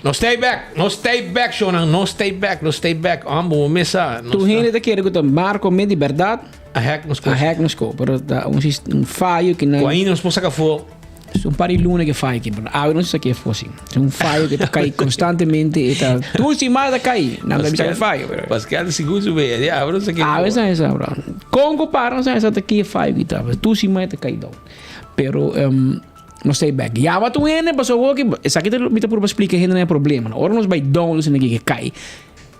No stay back, Shonan. No stay back. Ambo, mesa. Tu heen het keer que Marco me de verdade. A hack nos coisa. A hack nos co, pero da fallo que não. Ainda nos possa cá for. Par de luna que faz aqui, não sei o que é assim. Fallo que cai constantemente e tá. Tu se mais cai, não deve ser fallo. Pascal segundo bem, não sei o que. Essa é bro. Congo para não sei essa daqui é fallo que tá. Tu se mais cai down. Pero no stay back. Ja, wat tu ene, passou o que essa aqui me tá por explicar ainda não é problema. Ora nós vai down assim que cai.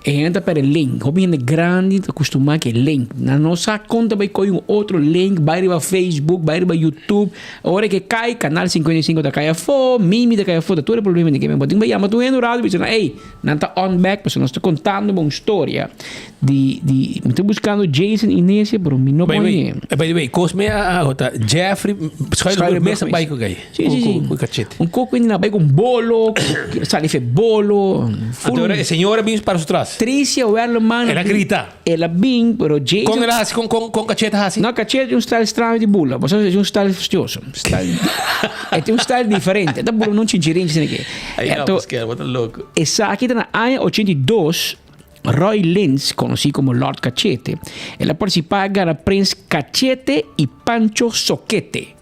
E gente para link, hobby gente grande, acostumar que link. Na nossa conta vai com outro link, vai para Facebook, vai para YouTube. Agora que cai, canal 55 da caia fo, Mimi da caia fo, todo o problema de que me botem, vai chamar tu no rádio, dizendo, ei, não tá on back, porque nós está contando uma história de me estou buscando Jason Inésia, pero me não põe. By the way, cosme a Jeffrey, escolhe mesa vai com gai. Sim. Um coco ainda vai com bolo, sabe fe bolo. Agora a senhora vem para os trás. Tricia Werleman. Ela grita. Ela bem, pero Jason. Com ela com cacheta assim. Não, cacheta é style estranho de bula. Você é style fastioso. É um style diferente. Da bula não tinha gerente nem que. Então, what a louco. Essa aqui tá na ano 82. Roy Lenz, conocido como Lord Cachete, ela participava na Prince Cachete e Pancho Soquete.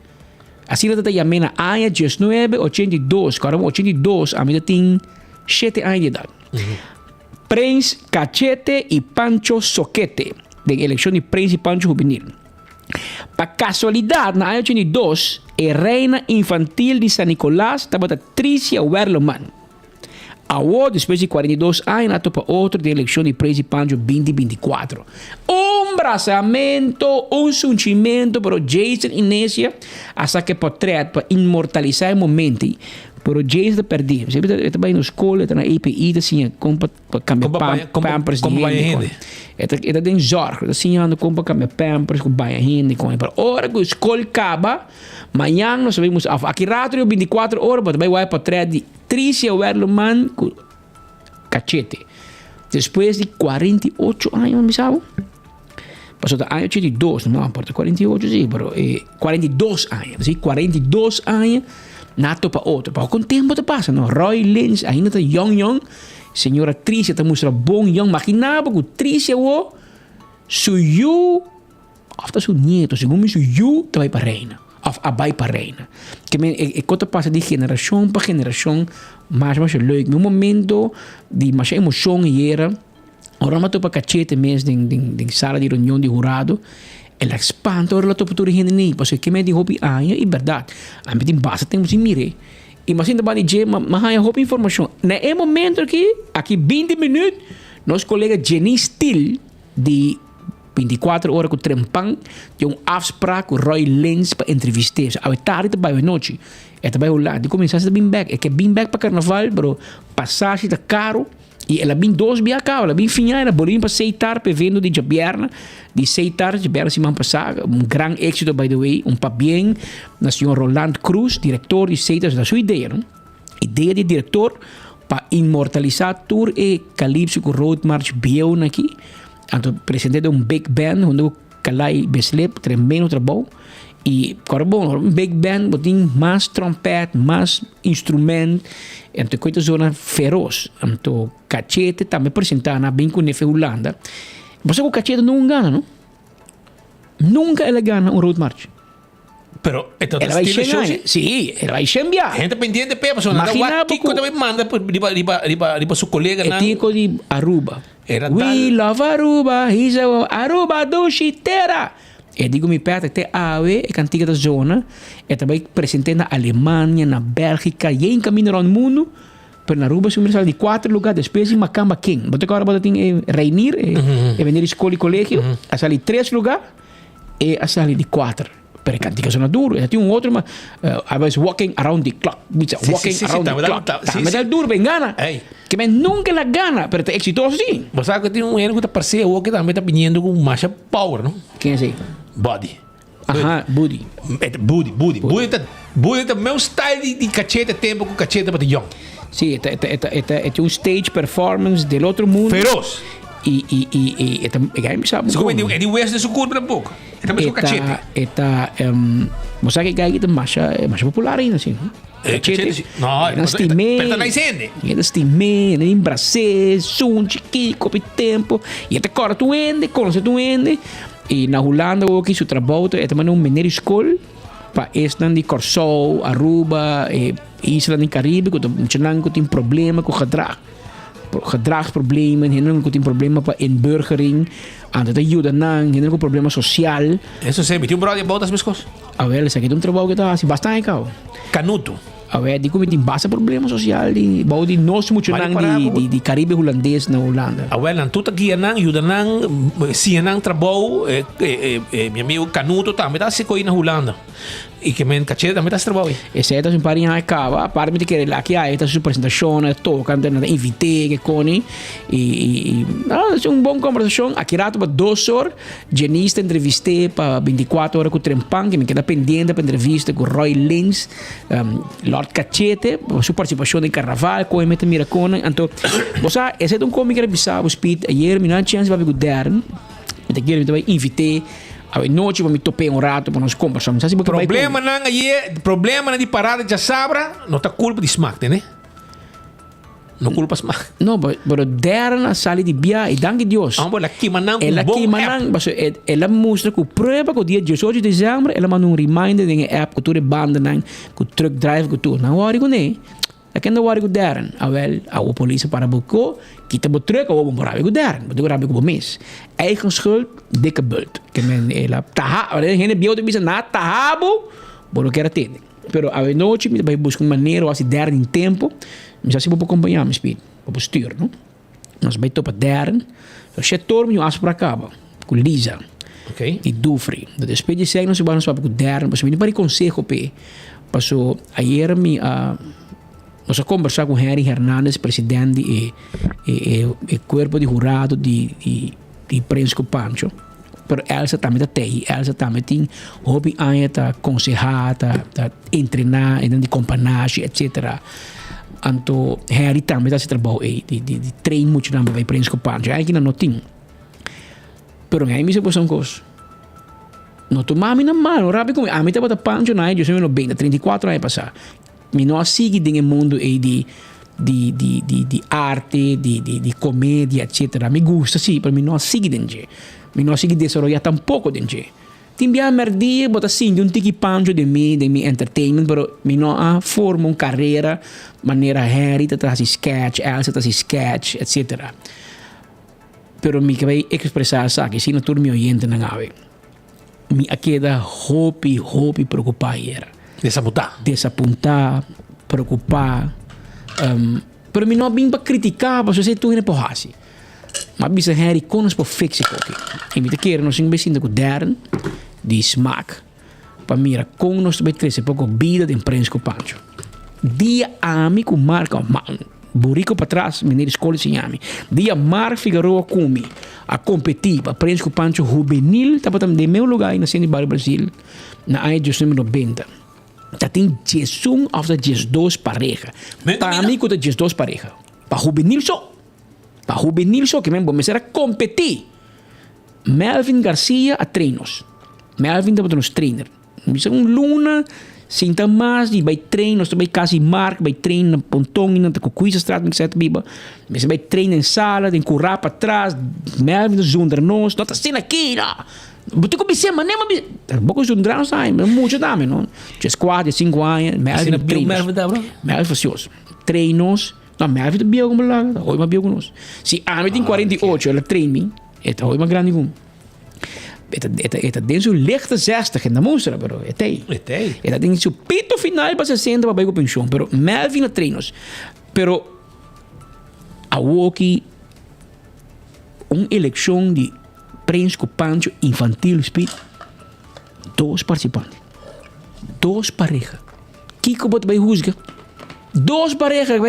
Assim ela llamé na ano 1982. Agora 82, a minha tem 7 anos de idade. Prince Cachete e Pancho Soquete, da eleição de Prince e Pancho Juvenil. Para casualidade, na ano 82, a reina infantil de San Nicolás estava Tricia Werleman. Agora, depois de 42 anos, para outro da eleição de Prince e Pancho 2024. Abraçamento, sentimento para Jason Inésia, até que portrait para imortalizar o momento. Pero Jason perdi. Você está bem na escola, está na EPI, assim, compra cambiar pampers de gente. Está tem zorg, assim, ando compra cambiar pampers com banha gente. Pero hora que a escola acaba, amanhã nós vamos aqui rádio 24 horas, mas vai para trás de Tricia Werleman com Cachete. Depois de 48 anos, me sabe? Passou da ano 82, não importa, 48 sim, pero 42 anos, sim, 42 anos. Nato para outro. Para com o tempo te passa, não? Roy Lenz ainda está young. Senhora Tricia está mostrando bom young. Imaginava que Tricia o suyu, after seu neto, segundo suyu, vai para reina. Vai para reina. Que me conta passa de geração para geração, mais leuk. No momento de mais emoção e era, ora matou para cachete mesmo de sala de reunião de jurado. Ela expande ora la topo gente nem, porque que me dijo hobby aia e verdade. A mim tem basta temos que mire. E mas ainda vai dizer, mas há hobby informação. Na momento aqui 20 minutos, nosso colega Jenny Still de 24 horas com Trempan, tem afspraak com Roy Lenz para entrevistar. A tarde vai à noite. É também lá, de começar a bem back, é que bem back para carnaval, bro. Passagem tá caro. E ela bem 2 dias acaba, ela bem finha, ela bolinha para aceitar, para vendo de Jabierna, de aceitar, Jabierna semana passada, grande êxito, by the way, para bem, na senhora Roland Cruz, diretor de aceitas da sua ideia, não? Ideia de diretor para imortalizar tour e Calypso com Road March Biel aqui, então apresentei big band, onde o Kalai Beslep, tremendo trabalho, e agora bom, big band, botem mais trompete, mais instrumento, então coisa zona feroz, então Cachete também apresentando bem com a Holanda. Você com Cachete não engana, não? Nunca ela ganha road march. Pero ela vai chegar, sim, ela vai chamar. Gente pendiente de pé, pessoal. Imagina Kiko também manda para seu colega, não? Kiko de Aruba. We love Aruba, he's a Aruba do chiteira. E digo me perto até AWE e cantiga da zona. E também presentei na Alemanha, na Bélgica e em caminho ao mundo. Pero na Aruba sumir de 4 lugares. Depois em Macamba King. Bote agora bote reunir e vender escola e colégio. A sair 3 lugares e a sair de 4. Pero cantiga zona duro. E tinha outro, mas I was walking around the clock. Walking around the clock. Mas é duro, bem gana. Que bem nunca la gana, pero é exitoso sim. Você sabe que tem um erro que está parceiro que também está vindo com marcha power, não? Quem é esse? Body. Aha, Budi. Budi é meu style de cachete tempo com cachete para young. Sim, é um stage performance do outro mundo. Feroz. e sabe Se come é de West de Sucur para pouco. É também só cachete. Você que gai mais popular ainda assim. Cachete. Não, é estime. Pero na incende. É estime, em Brasil, sun chiqui, copi tempo. E até cora tu ende, conhece tu ende. E na Holanda o que seu trabalho é também um mineiro escola para estar de Corsol, Aruba, Isla do Caribe, que muito tem problema com gedragsproblemen, não tem problema para inburgering, anda ajuda não, não problema social. Isso sempre, tem brother botas minhas coisas. A ver, isso aqui é um trabalho que está assim bastante caro. Canuto. A ver, digo que tem bastante problema social, de nós muito não de Caribe holandês na Holanda. A ver, tudo aqui não ajuda não, se não trabalho, meu amigo Canuto também está se coi na Holanda. E que men cachete também está trabalhando. Esse é um parinha acaba, para mim que lá que há esta sua apresentação, toca, invite que cone e é uma boa conversação. Aqui rato para 2 horas, Jenista entrevistei para 24 horas com o Trempan, que me queda pendente para entrevista com Roy Lins, Lord Cachete, sua participação em Carnaval, com o Emeta Miracona. Então, você, esse é um cômico que era Speed, ayer, me não tinha chance para ver o Darren, me também invitei. A noite vamos topar rato para nós conversarmos. Problema não é problema de parada de sabra, não está culpa de smack, né? Não culpa smack. Não, mas Darren sale de bia e danke Deus. Ela aqui manang ela aqui manang, ela mostra que prova que o dia 18 de dezembro ela manda reminder de app que tu banda não, que truck drive que tu não worry com nem. Aqui não worry com Darren. A polícia para buco, kita betrek o morabe com Darren, betul rabe com mês. Eigen schuld, dikke bult. Que men ela taha, ela gente bio de bisa na tahabo, bolo que era tende. Pero a noite me vai buscar maneira assim Darren em tempo, mas assim vou acompanhar me speed, vou styr, não? Nós vai topa Darren, o setor me acho para cá, com Lisa. Ok. E Dufri. Da despede segue não se vai com Darren, mas me para conselho pe. Passou ayer me nós conversamos com Henry Hernandes, presidente e corpo de jurado de Prensco Pancho. Pero Elsa também tem. Elsa também tem hobby ainda tá aconselhar, tá treinar, de companhia, etc. Então, Henry também tá se trabalhando de treino muito na Prensco Pancho. Aqui não tem. Pero aí me se pôs coisa. Não tomamos na mão, rápido como a mim estava Pancho na eu sei no 20, 34 anos passar. Me não sigo no mundo de arte, de comédia, etc. Me gusta, sim, mas me não sigo dentro. Me não sigo desenvolver tampoco dentro. Tem bem merdia, bota assim, de um tiki pancho de mi entertainment, mas me não forma uma carreira, maneira Harry, tá assim sketch, Elsa tá assim sketch, etc. Pero me que vai expressar sabe, se não turma oyente não ave. Me aqueda hopi preocupar era. Desapuntar, preocupar. Pero me não bem para criticar, para você tu não pode fazer. Mas bisa Harry conos para fixar aqui. E me te quero nós investir com Darren de smack. Para mira com nós vai crescer pouco vida de Prensco Pancho. Dia ami com marca Burico para trás, menino escola sinhami. Dia Mar Figueroa Kumi a competir para Prensco Pancho juvenil, tá para de meu lugar na Cine Bar Brasil na área de número 90. Já tem 11 ou 12 parejas. Para mim, tem 12 parejas. Para juvenil só. Para juvenil só, que mesmo começar a competir. Melvin Garcia a treinos. Melvin está nos trainer. Luna, sinta mais, e vai treinos, vai quase marca, vai treinar na pontong, na Cucuisa Straat, etc. Mas vai treinar em sala, tem currar para trás. Melvin zonder nós, não está sendo aqui, não. Buti ko bisa man nema bisa. Boko sundrano sai, muito dame, não? Just 4, 5 anos, Melvin treinos. Melvin facioso. Treinos, não, Melvin tá bio como lá, hoje mais bio conosco. Se a mim tem 48, ela treina mim, é hoje mais grande como. Eta dentro lichte 60 na mostra, pero é tei. Eta tem seu pito final para 60 para pegar pensão, pero Melvin treinos. Pero a Woki eleição de Prensco Pancho infantil speed 2 participantes 2 parejas Kiko bot bij Hoesge 2 parejas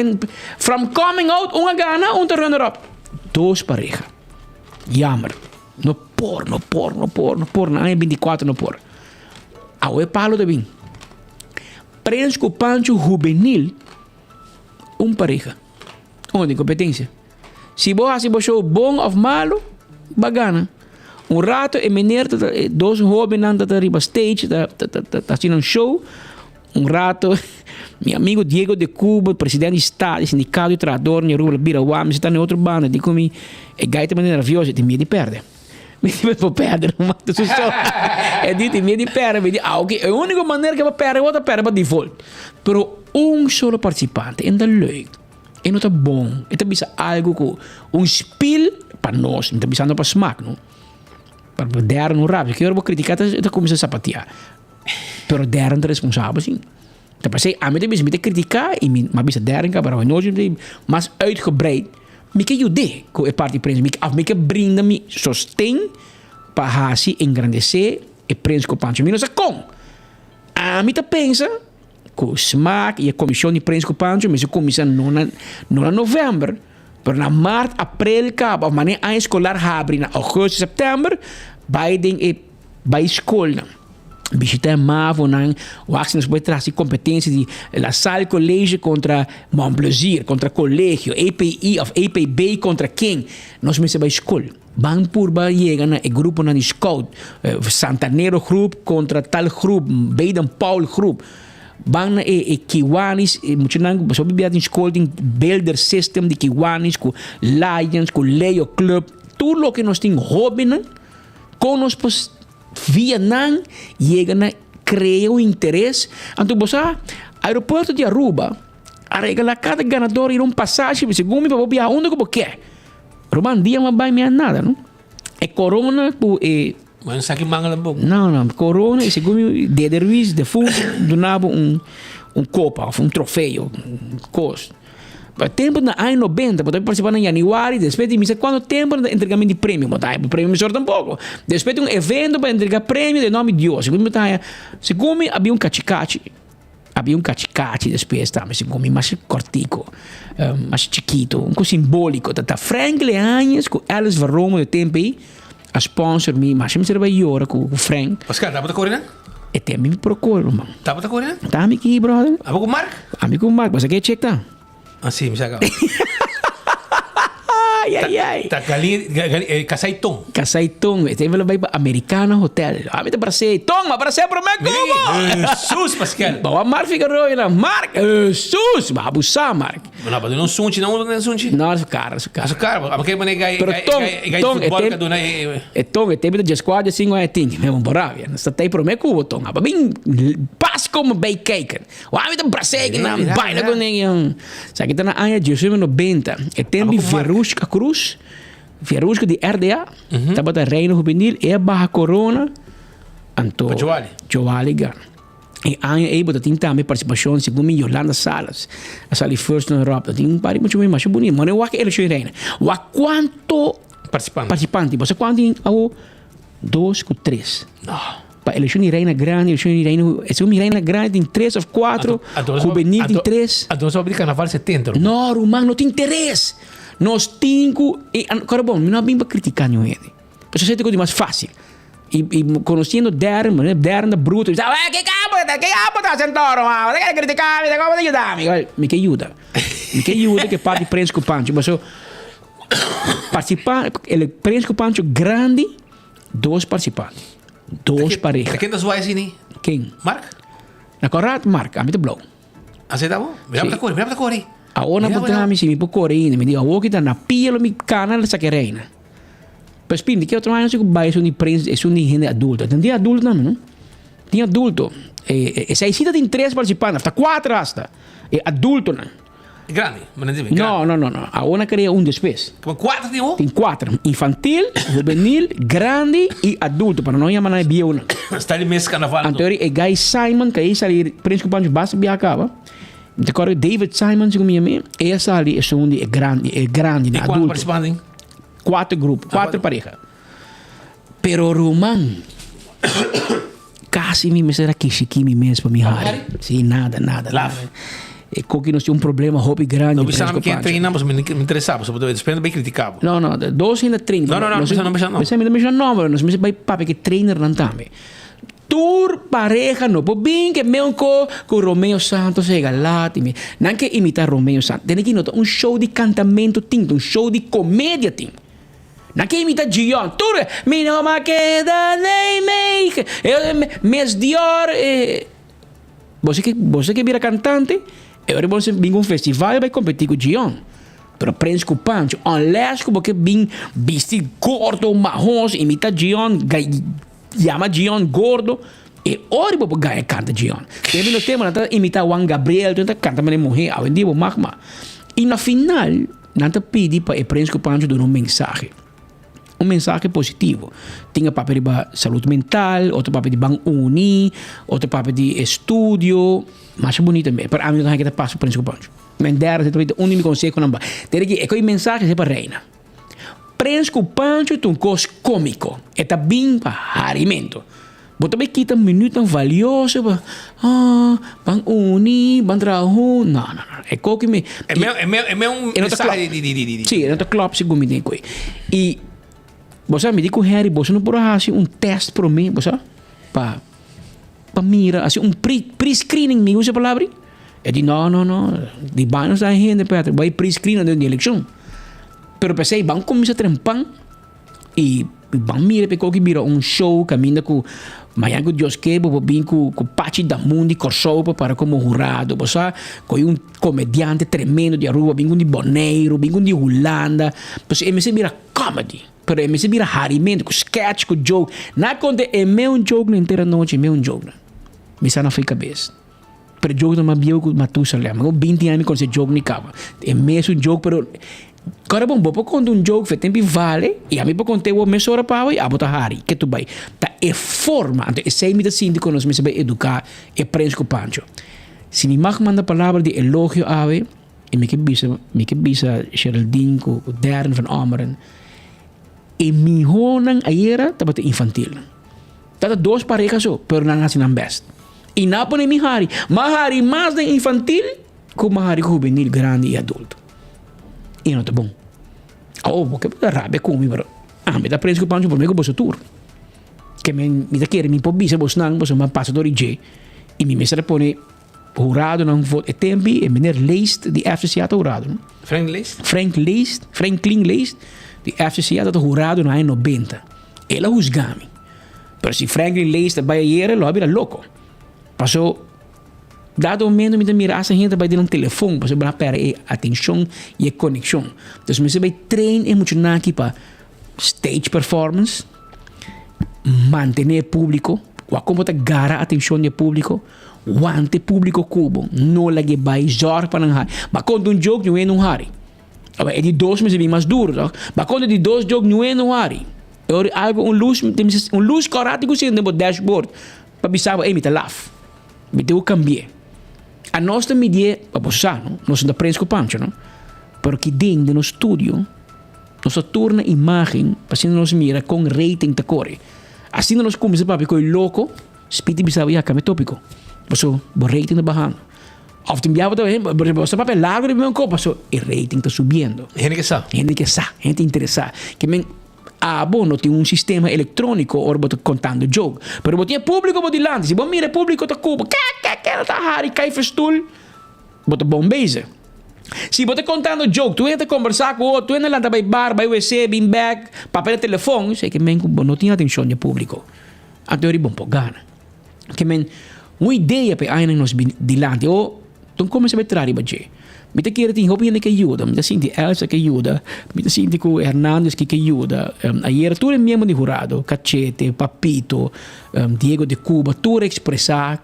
from coming out gana runner up 2 parejas jammer no por na 24 no por awe palo de bem Prensco Pancho juvenil pareja onde competência Se você show bom ou malo, bagana. Rato e meneer, dois jovens dat arriba stage, tá fazendo show. Rato, meu amigo Diego de Cuba, presidente do Estado, sindicato de trabalhadores, em Rua Biraguá, me está em outro bando, digo me, é gaita maneira nerviosa, tem medo de perder. Me vou perder, não mata só. É de medo de perder, me diz, ok, a única maneira que vai perder, outra perder, vai default. Pero solo participante, ainda leuk. E não tá bom. E tá bisa algo com spill para nós, não tá bisa para smaak, não? Para der no rap, que eu vou criticar, tá começando a sapatear. Pero der é responsável, sim. Então, passei, a mim também me criticar e mas bisa der para nós, mas uitgebreid. Me que ajude com a parte prensa, me que brinda me sostém para assim engrandecer e prensa com o Pancho. Me não sei como. A mim tá pensa com o SMAC e a comissão de prensa com o Pancho, mas a comissão não na novembro, mas na março, abril, cabo, maneira a escolar abre na agosto, setembro, Biden e vai escola. Visita Mavo, o Axel nos trazer competência de La Salle Colégio contra Montplaisir, contra colégio, API of APB contra quem? Nós me vai escola. Bang purba chega na grupo na Scout, Santanero Group contra tal grupo, Baden Paul Group. Bang na Kiwanis, muito não, só bibia em escola, tem builder system de Kiwanis, com Lions, com Leo Club, tudo o que nós temos hobby, com nós Vietnam chega na cria o interesse. Então você aeroporto de Aruba arregala cada ganador ir passagem segundo para viajar onde que você quer. Roman dia não vai me nada, não? É corona mas sabe que manga bom. Não, corona e segundo de Ruiz de fundo donava copa, troféu, coisa. Tempo na ano 90, pode participar em janeiro, depois de mim, quanto tempo de entregamento de prêmio, o prêmio me sorte um pouco. Depois de evento para entregar prêmio de nome de Deus. Segundo havia cachicachi depois, tá? Mas segundo mais cortico, mais chiquito, coisa simbólico. Tá Frank Leanhas com Alice Varromo de tempo aí, a sponsor me, mas me serve agora com o Frank. Pascal, tá para correr? E tem me procura, mano. Tá para correr? Tá aqui, brother. Amigo Mark? Amigo Mark, mas aqui check tá. Ah, sim, me saca. Ai. Tá Casaiton. Casaiton, este vai para Americana Hotel. Ah, me para ser Tom, mas para ser para mim como? Jesus, Pascal. Bawa Mark fica roina, Mark. Jesus, vai abusar, Mark. Não, mas não sunti, não sunti. Não, é caro. Mas cara, mas que mané gai futebol que dona é Tom, é tempo de squad assim é ting, mesmo Moravia. Não está aí para mim como Tom. Mas bem pas como bake cake. Ah, me para ser que não baila com ninguém. Sabe que tá na área de 90. É tempo Verusca Cruz, Verusca de RDA, estava da Reino Juvenil, é barra Corona, Anto Joali Gar. E aí bota tem também participação segundo mim Yolanda Salas, a Sally First na Europa, tem pari muito mais bonito, mas eu acho que ele chega reina. O quanto participante, você quanto tem ao 2 com 3. Não. Para eleição de reina grande, eleição de reina grande tem 3 ou 4, juvenil tem 3. A dois sobre carnaval 70. Não, Romano, não tem interesse. Nós temos... Cara, bom, não é bem para criticar ninguém. Isso é coisa mais fácil. E conhecendo Darren da bruto, diz, que cabo tá sentado, mano? Você quer criticar, você quer ajudar? Me que ajuda. Que parte prende com o Pancho. Mas participar, ele prende com o Pancho grande, 2 participantes. 2 parejas. Quem das vai assim? Quem? Mark? Na correta, Mark. A mim tá bom. Aceitamos? Mira para correr. A ona botami si mi po corina, mi diga, o kita na pilo mi canal sa reina. Mas pindi que outro ano se vai isso de prensa, isso de gente adulta. Tem adulto não, não? Tem adulto. Essa aí tem 3 participantes, hasta 4 hasta. É adulto não. Grande, mas não. A ona cria depois. Como 4 tem um? Tem 4. Infantil, juvenil, grande e adulto. Para não chamar na bia uma. Está ali mês carnaval. Então é Guy Simon, que aí sai prensa com pancho basta bia acaba. Agora David Simon, segundo mim, essa ali é grande, né? adulto. Participantes? 4 grupos, 4 parejas. Pero Roman, quase me será que chiquimi mesmo para me hari. Sim, nada. É que nós temos problema, hobby grande. Não pensava que treinamos, me interessava, só depende bem criticável. Não, 2 ainda treino. Não. Você me chama nome, nós me vai papo que trainer não também. Tour pareja no po bem que meu com Romeo Santos chega lá time não que imitar Romeo Santos tem que notar show de cantamento tinto show de comédia tinto não que imitar Gion tour me não ma queda nem make mes Dior você que vira cantante eu você vem um festival vai competir com Gion pero Prince com Pancho unless que você vem vestido gordo marrom imita Gion chama Gion gordo e ora vou ganhar canta Gion teve no tema nata imitar Juan Gabriel tenta canta mas morrer ao dia vou magma e na final nata pedi para o Prince Pancho dar um mensagem positivo tinha papel de saúde mental outro papel de banco uni outro papel de estudio mais bonito também para mim não é que passa o Prince Pancho mas dera se um me conselho não tem que é que mensagem é para reina Prince Pancho é um coisa cômico é bem para harimento Bota bem quita minuto valioso para bang uni bang trabalho não é que me é um mensagem de sim é club se gomide coi e você me diz Harry você não pode fazer teste para mim você para mira assim pre-screening me usa a palavra eu digo não de banhos da gente Pedro vai pre-screening da eleição pero pensei vamos começar a trampar e vamos mira para que vira show caminha com Mayango Dios que vou vir com Pachi da Mundi Corsopa para como jurado você com comediante tremendo de Aruba vem de Bonaire vem de Holanda você me vira comedy pero me vira harimento com sketch com joke na conta é meu joke na inteira noite meu joke me sana foi cabeça pero joke não me viu com Matusalem mas 20 anos com esse joke nem cava é mesmo joke pero agora bom vou contar joke foi tempo vale e a mim vou contar o mês hora para a botar hari que tu vai tá é forma então esse é me síndico nós me saber educar é Prince Pancho se me manda palavra de elogio ave e me que bisa Geraldine com Darren van Ameren e mi honang ayera tabat infantil tata dos parejas so pero não assim best e na pone mi hari mahari mais de infantil com mahari juvenil grande e adulto e não tá bom porque pode rabe comigo pero me dá Prince Pancho por mim que você tour que me dá querer me pode bisa você não você uma passador e me mesa pone jurado não voto é tempo e meneer Leist de FCC ato jurado Franklin Leist de FCC ato jurado na 90 ela juzgami pero se Franklin Leist vai aí lo abira louco passou dado momento me mira essa gente vai ter telefone para para para atenção e conexão então me vai trein emocional aqui para stage performance manter público ou como tá gara atenção do público wante público cubo não lagi vai jor para não mas quando jogo não é não hari é de dois meses bem mais duro mas quando de dois jogos não é não hari algo luz corático sendo no dashboard para bisar me tá laugh me deu cambiar a nossa mídia para você nós não Prince Pancho não porque dentro do estúdio nós torna imagem para se nós mira com rating da core assim nós começamos para ficar louco speed bisar ia came tópico passou o rating tá bajando of tem biava também você papel largo de meu copo passou o rating tá subindo gente que sabe gente interessada que men bom não tem sistema eletrônico ou botar contando jogo pero botinha público por delante se bom mira público tá cubo que tá hari cai festul bota bom base se botar contando jogo tu entra conversar com outro tu entra lá vai bar vai WC bin back papel telefone sei que men não tinha atenção de público a teoria bom por gana que men uma ideia para aí nos delante ou então como se vai trazer baje me te querer tem hobby que ajuda me te sinto Elsa que ajuda me te sinto com Hernandes que ajuda ayer tu mesmo de jurado Cachete Papito Diego de Cuba tu expressar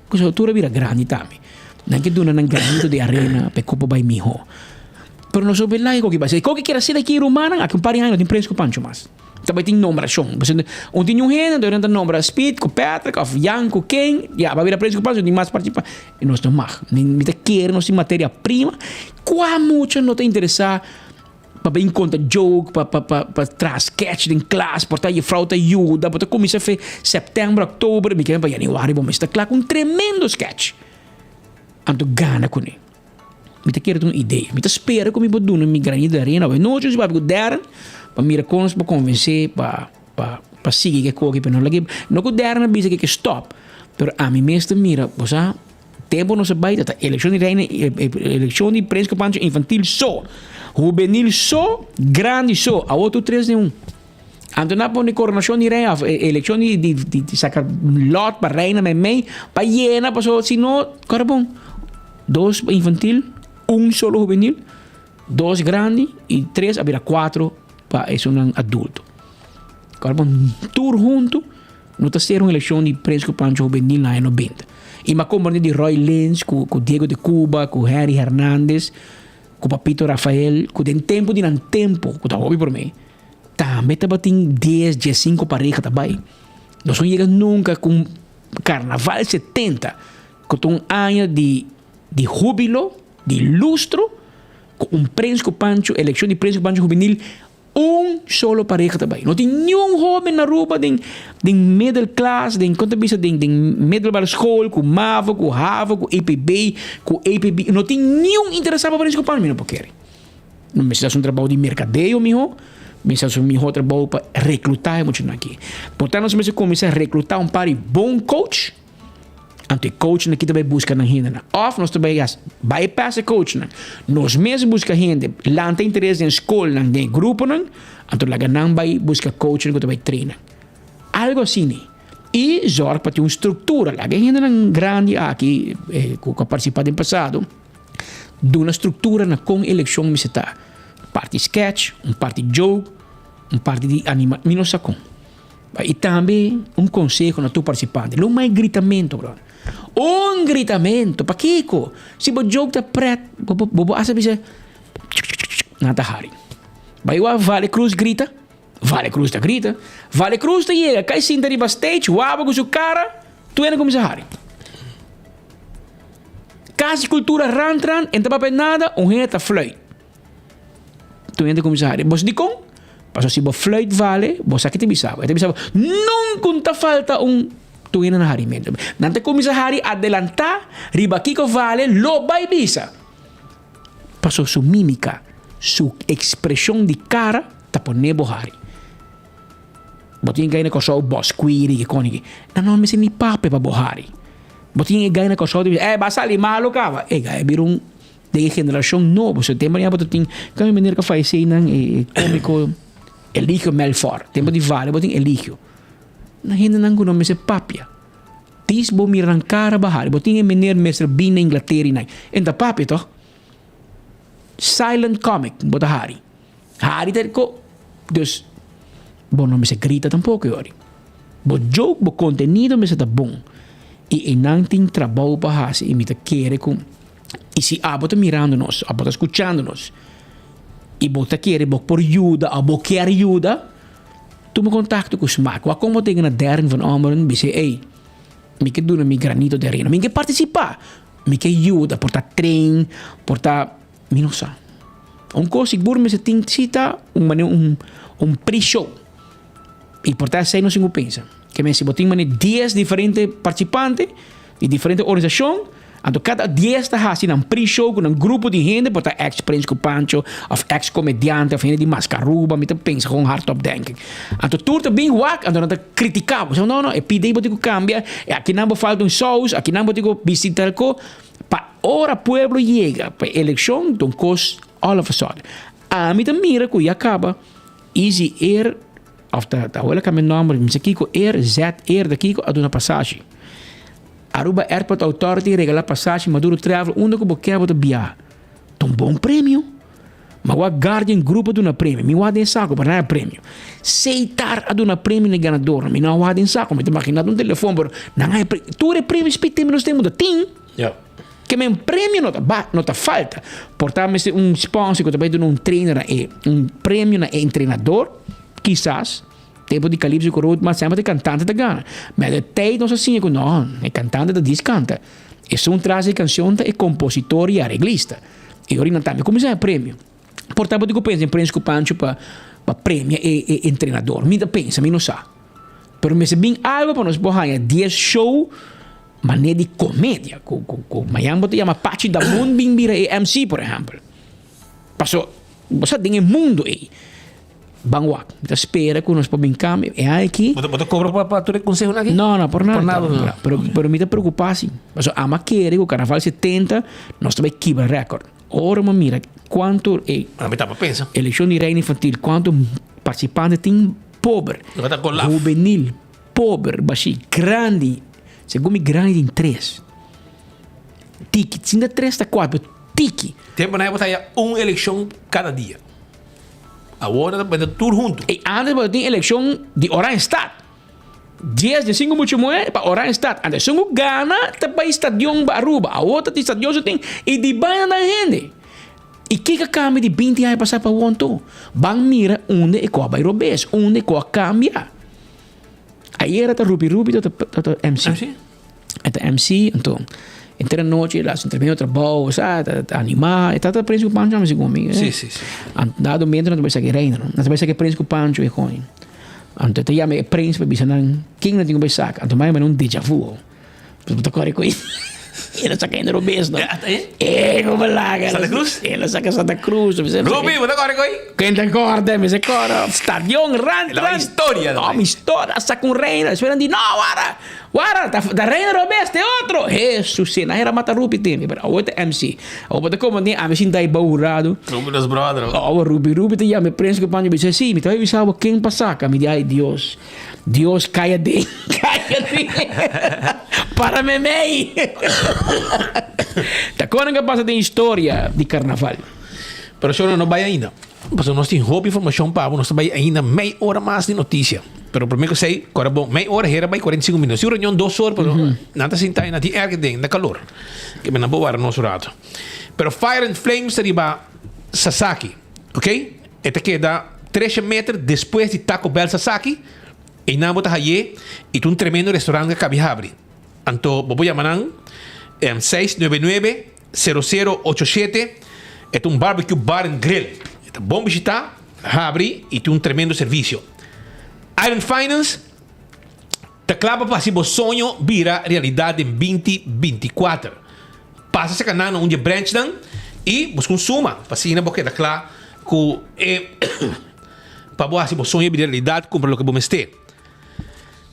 cosa tu vira grande também não que dona nang granito de arena pe copo by miho pero no so belai ko que vai ser que quer ser aqui romana a que um par de anos tem Prince Pancho mas também tem numeração você um tem gente durante nombra Speed com Patrick of Young com King vai virar Prince Pancho tem mais participar e nós não mais nem te quer nós tem matéria prima qual muito não te interessar para bem conta joke para traz sketch em classe para ir frauta ajuda para começar a setembro outubro me quer para janeiro vamos estar claro com um tremendo sketch anto gana com ele me te quer uma ideia me te espera como me granito de arena vai não just vai dar para mira como para convencer para para seguir que coque, pero no que derna bisa que stop. Pero a mí mesmo mira, você tempo não se baita, tá eleição de reina, eleição de Prince Pancho infantil só, juvenil só, grande só, a outro 3 de 1. Anto na po ni coronação de reina, eleição de sacar lot para reina me mei, para llena, para so, se não, cara bom, 2 infantil, 1 solo juvenil, 2 grande e 3 a 4 para é um adulto. Cara bom, tour junto, não está sendo uma eleição de Prince Pancho juvenil na 90. E uma companhia de Roy Lynch, com Diego de Cuba, com Harry Hernandez, com Papito Rafael, com den tempo de nan tempo, com tá hobby por mim. Também tá batendo 10, 15 parejas também. Nós não chegamos nunca com Carnaval 70, com ano de júbilo, de lustro, com Prince Pancho, eleição de Prince Pancho juvenil, solo pareja também. Não tem nenhum jovem na rua de middle class, de quanto bisa de middle school, com MAVA, com HAVA, com APB, com APB. Não tem nenhum interessado para isso que não quer. Não me um trabalho de mercadeio, mijo. Me um trabalho para recrutar muito aqui. Portanto, nós precisamos começar a recrutar par de bom coach. Ante coach aqui também busca na gente. Of nós também bypass a coach. Nós mesmos busca gente. Lá tem interesse em escola, em grupo. Então lá não vai buscar coach que também treina. Algo assim. E zorg para ter uma estrutura. Lá tem gente grande aqui que participou no passado. De uma estrutura com eleição me está. Parte sketch, parte joke, parte de animação. Me não sacou. E também conselho na tua participante. Não mais gritamento, brother. Gritamento, pa Kiko. Se bo joke ta pret, bo asa bisa nata hari. Baiwa Vale Cruz grita, Vale Cruz ta grita, Vale Cruz ta chega, cai sinta riba stage, waba com sua cara, tu ainda começa hari. Casa cultura rantran, enta pa nada, reta fluit. Tu ainda começa hari. Bos di kong, paso si bo fluit vale, bo sakit bisaba. Ete bisaba, nunca falta tu ina na hari mesmo. Nante começa hari adelantar, riba kiko vale, lo vai bisa. Passou sua mímica, sua expressão de cara, tá por nebo hari. Botinha ganha com só o boss query que conige. Não me senti pape para bohari. Botinha ganha com só o basta ali malo cava. Ganha virou de geração nova. Você tem maneira para tu kami maneira que faz aí nang cômico Eligio Melfort. Tempo de vale, botinha Eligio. Na hindi nang kuno me se papia. Tis bo mirang cara bahari. Botinha maneira Mr. Bean na Inglaterra na. Enta papi to. Silent comic bota hari. Hari tel ko. Dus bom não me se grita tampouco yori. Bo joke, bo contenido me se tá bom. E não tem trabalho para fazer. E me tá querer com. E se a bota mirando nós, a bota escutando nós. E bota querer, bo por ajuda, a bo quer ajuda. Tu me contacto com o smaak. Wa como tem na derring van Ameren, me se ei. Me que doen mi granito de arena. Me que participar. Me que ajuda, porta trein, porta me não sa. Coisa que me se tem cita pre-show. E portanto, sei não se pensa. Que me se botem 10 diferentes participantes de diferentes organizações. Então, cada 10 está assim, um pre-show com um grupo de gente, portanto, ex-Prince Pancho, of ex-comediante, of gente de mascaruba, me pensa com hardtop denken. Então, tudo bem wak, então, não criticava. Não, é pedir que cambia, aqui não falta shows, aqui não vou visitar co. Para hora pueblo chega, para eleição, então, coisa all of a sudden. A mim também mira que acaba, easy air, of da olha que meu nome, me aqui com air, Z air daqui com a dona passagem. Aruba Airport Authority regala passagem Maduro Travel, onde que boqueia bota biar. Então bom prêmio. Mas o Guardian grupo dona prêmio, me guarda em saco para dar prêmio. Aceitar a dona prêmio no ganador, me não guarda em saco, me imagina um telefone, pero não é prêmio. Tu é prêmio, espete menos tempo da tim. Que me prêmio não tá falta. Portanto, sponsor que também dá trainer prêmio na treinador, quizás tempo de Calypso Corrupt, mas sempre de cantante da gana. Mas de tijd não assim, não, é cantante da discanta. É traz de canção, é compositor e arreglista. E agora também como é prêmio. Portanto, eu penso em Prince Pancho para prêmio e treinador. Me pensa, me não sabe. Pero me se bem algo para nós borrar 10 show maneira de comédia. Mas você chama Pachi da Mundo Bimbira e MC, por exemplo. Passou, você tem um mundo aí. Bangwak. Kita espera que nós podemos cambiar. É aqui. Você cobra para tu consejo aqui? Não, por nada. Por nada, não. Pero me preocupa assim. Mas a maquere, o Carnaval 70, nós também quebra recorde. Ora, mira, quanto A mim tá para pensar. eleição de reino infantil, quanto participantes tem pobre, Não tá com lá. juvenil, pobre, baixinho, grande. Segundo grande em 3. Tiki, se ainda 3 está 4, tiki. Tempo na época ia uma eleição cada dia. Agora vai tudo junto. E antes tem eleição de Orange Stad. 10 de 5 muito mais para Orange Stad. Antes só gana para estadião Aruba. A outra tem estadião só tem e de banha da gente. E que cambia de 20 anos passar para o outro? Bang mira onde é que vai robes, onde é que cambia. Aí era tá Ruby tá MC. MC? Eta MC então entre a noite lá se terminou o trabalho, sabe, animar, tá preso com Pancho mas comigo. Sim, sim, sim. Dado momento não vai ser que reina, não vai ser que preso com Pancho e coin. Então te chama prince para bisanan, quem não tem que sacar, então mais um déjà vu. Porque corre com isso. Ele saca ainda robes, não? Não vai lá, Santa Cruz? Ele saca Santa Cruz. Ruby, você corre com aí? Quem te acorda, me se corre. Stadion, ran. La historia. Não, minha história. Saca um reina. Esperam de, não, Wara, da reina robes, tem outro. Jesus, na era mata Ruby, tem. Pero, outra MC. Outra como, a me sinta aí baurado. Ruby dos brothers. Ruby, te llama, prensa que o panho, me diz, sim, me tá avisado quem passaca. Me diz, ai, Deus, caia de. Para memei. Tá quando que passa tem história de carnaval? Pero senhor não vai ainda. Porque nós temos roupa informação para nós vai ainda meia hora mais de notícia. Pero primeiro que sei, agora bom, meia hora era vai 45 minutos. Se o reunião 2 horas, pero nada sentar na de ergue dentro da calor. Que me na boa nosso rato. Pero Fire and Flames arriba Sasaki, ok? Esta queda 13 metros depois de Taco Bell Sasaki. E na bota haye e um tremendo restaurante que cabe abre. Anto bobo llamanan 699-0087. É um barbecue bar and grill. É bom visitar, abre e tem um tremendo serviço. Iron Finance te clava para se você sonho vira realidade em 2024. Passa esse canal onde branch dan e você consuma. Para se na boca da clá que para você se sonho vira realidade compra o que você ter.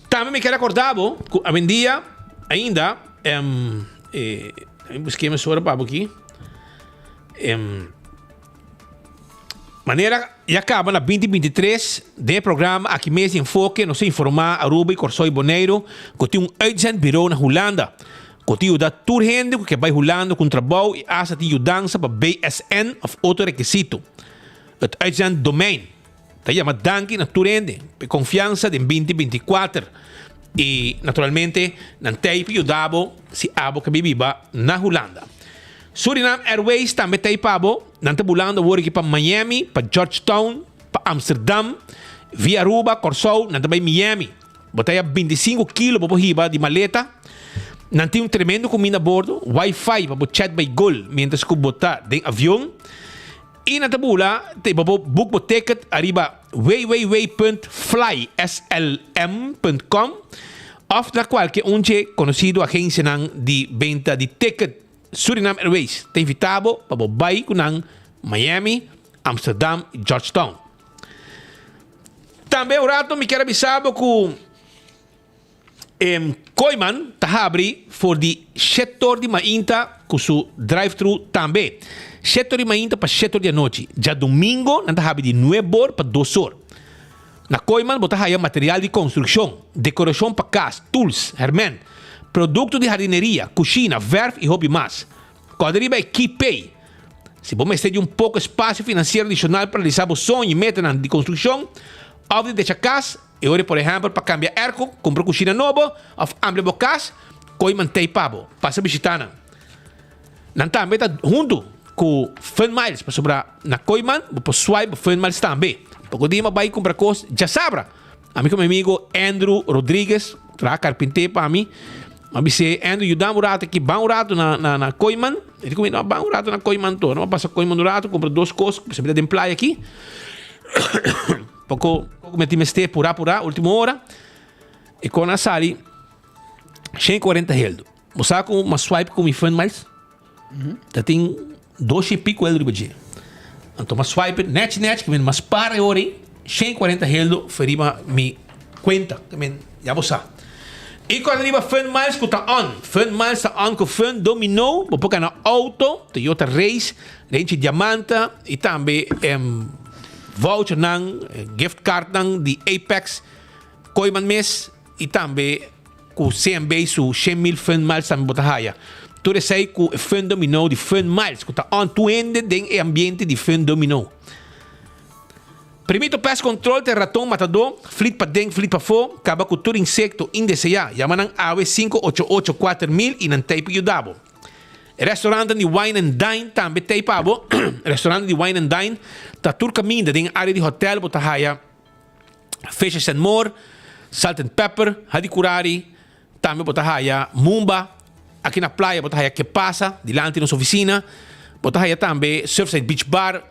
Também me quero acordar que a vendia ainda busquei mais hora para aqui maneira e acaba na 2023 de programa aqui mês enfoque não se informar Aruba e Corsó e Bonaire que tem uitzend bureau na Holanda que tem da tour gente que vai Holanda com trabalho e asa tem dança para BSN of outro requisito het uitzend domein tá chama danke na tour gente confiança de 2024 e naturalmente não tem ajudado se abo que viva na Holanda. Suriname Airways também tem pabo, não está bulando work para Miami, para Georgetown, para Amsterdam, via Aruba, Corsou, não também Miami. Botei 25 quilos para riba de maleta. Não tem tremendo comida a bordo, Wi-Fi para chat by Gol, mientras que botar de avião. E na tabula tem para book o ticket arriba www.flyslm.com of na qualquer onde conhecido agência de venda de ticket Suriname Airways. Tem invitado para vai com Miami, Amsterdam e Georgetown. Também o rato me quero avisar que Koiman está abre for de setor de mainta com seu drive-thru também. Setor de mainta para setor de noite. Já domingo não está abre de 9 horas para 2 horas. Na Koiman botar aí material de construção, decoração para casa, tools, hermen, produto de jardineria, cozinha, verf e hobby mais. Quando arriba é KeyPay. Se você tem pouco espaço financeiro adicional para realizar o sonho e meta de construção, ou de deixar casa, eu por exemplo, para cambiar arco, comprar cozinha nova, ou ampliar a casa, Koiman tem pabo. Passa a visitar. Não também está junto com Fun Miles, para sobrar na Koiman, para swipe Fun Miles também. Porque o dia vai comprar coisas, já sabe. Amigo meu amigo Andrew Rodrigues, tra carpinteiro para mim. Mas se Andrew ajudar um rato aqui, bom rato na Koiman, ele comigo, não, bom rato na Koiman todo. Não passa Koiman no rato, compra 2 coisas, você me dá de playa aqui. Pouco me timeste pura, última hora. E quando a sali, 140 heldo. Você sabe com uma swipe com o Fun Miles? Já tem 2 e pico heldo de budget. Então, uma swipe, net, que vem umas para hora, 140 heldo feriba mi cuenta. Também, já você. E quando arriba fun miles que tá on. Fun miles tá on com fun dominó. Vou na auto, Toyota Race, Range Diamanta e também voucher nang, gift card nang di Apex, Koiman Mes e também com CMB su 100,000 fun miles também botahaya. Tu sei que fun dominó de fun miles que tá on tu ende den ambiente de fun dominó. Primeiro pest control te ratão matador, flit para dentro, flit para fora, acaba com todo insecto indesejado. Llaman AVE 5884000 e não tem ajudado. Restaurante de Wine and Dine também tem pabo. Restaurante de Wine and Dine tá tudo caminho dentro área de hotel, bota haya Fishes and More, Salt and Pepper, Hadikurari, também bota haya Mumba, aqui na praia bota haya Que Pasa, dilante de nossa oficina, bota haya também Surfside Beach Bar,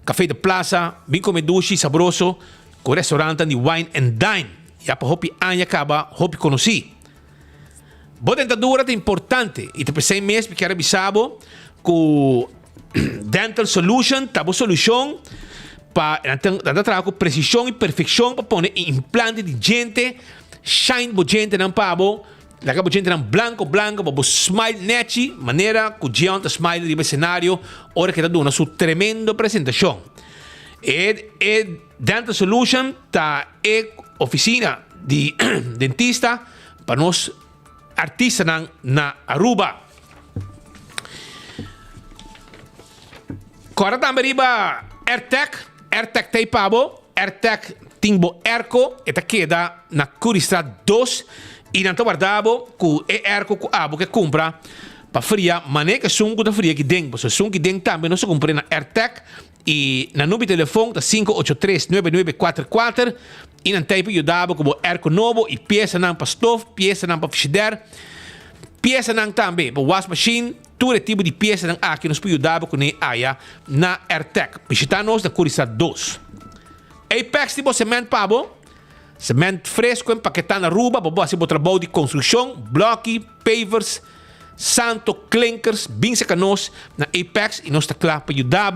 Café de Plaza, bem comeduchi, sabroso, com restaurante de Wine and Dine. Já para hopi anya acaba, hopi conheci. Boa dentadura é importante. E te pensei mesmo que era bisabo com Dental Solution, tabo solução para trabalhar com precisão e perfeição para pôr implante de gente, shine bo gente não pabo, laga bo gente não branco, bo smile nechi, maneira que o gente smile de cenário, hora que está dando sua tremenda apresentação. E Dental Solution tá oficina de dentista para nós artistas na Aruba. Agora também riba AirTech tem pabo, AirTech timbo Erco, eta queda na Curistrat 2 e não guardavo com Erco com abo que compra para fria, mané que sungo da fria que den, porque sungo que den também não se compra na AirTech e na número de telefone da 583-9944 e não tem ajudado como Erco novo e peça não para stove, peça não para frigideira, peça não também para wash machine, todo tipo de peça não aqui nos ajudado com a na AirTech. Visita-nos na Curistrat 2. Apex tipo cimento pabo, cimento fresco empaquetado na Aruba, para você trabalho de construção, bloque, pavers, santo, clinkers, bem secanos na Apex e nós está claro para ajudar.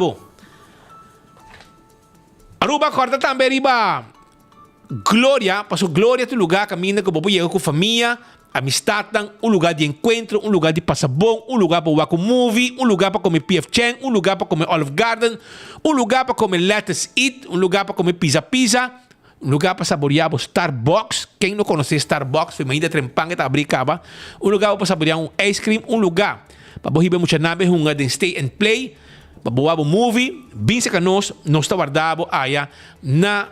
Aruba corta também riba Glória, passou Glória é um lugar que caminha que você chega com família, amistad, um lugar de encontro, um lugar de passar bom, um lugar para ver movie, um lugar para comer PF Chang, um lugar para comer Olive Garden, um lugar para comer Lettuce Eat, um lugar para comer pizza, um lugar para saborear o Starbucks. Quem não conhece Starbucks, foi ainda trempang que abrir caba. Um lugar para saborear um ice cream, um lugar para você ver muita nave, um de stay and play, para ver um movie, bem se que nós está guardado aí na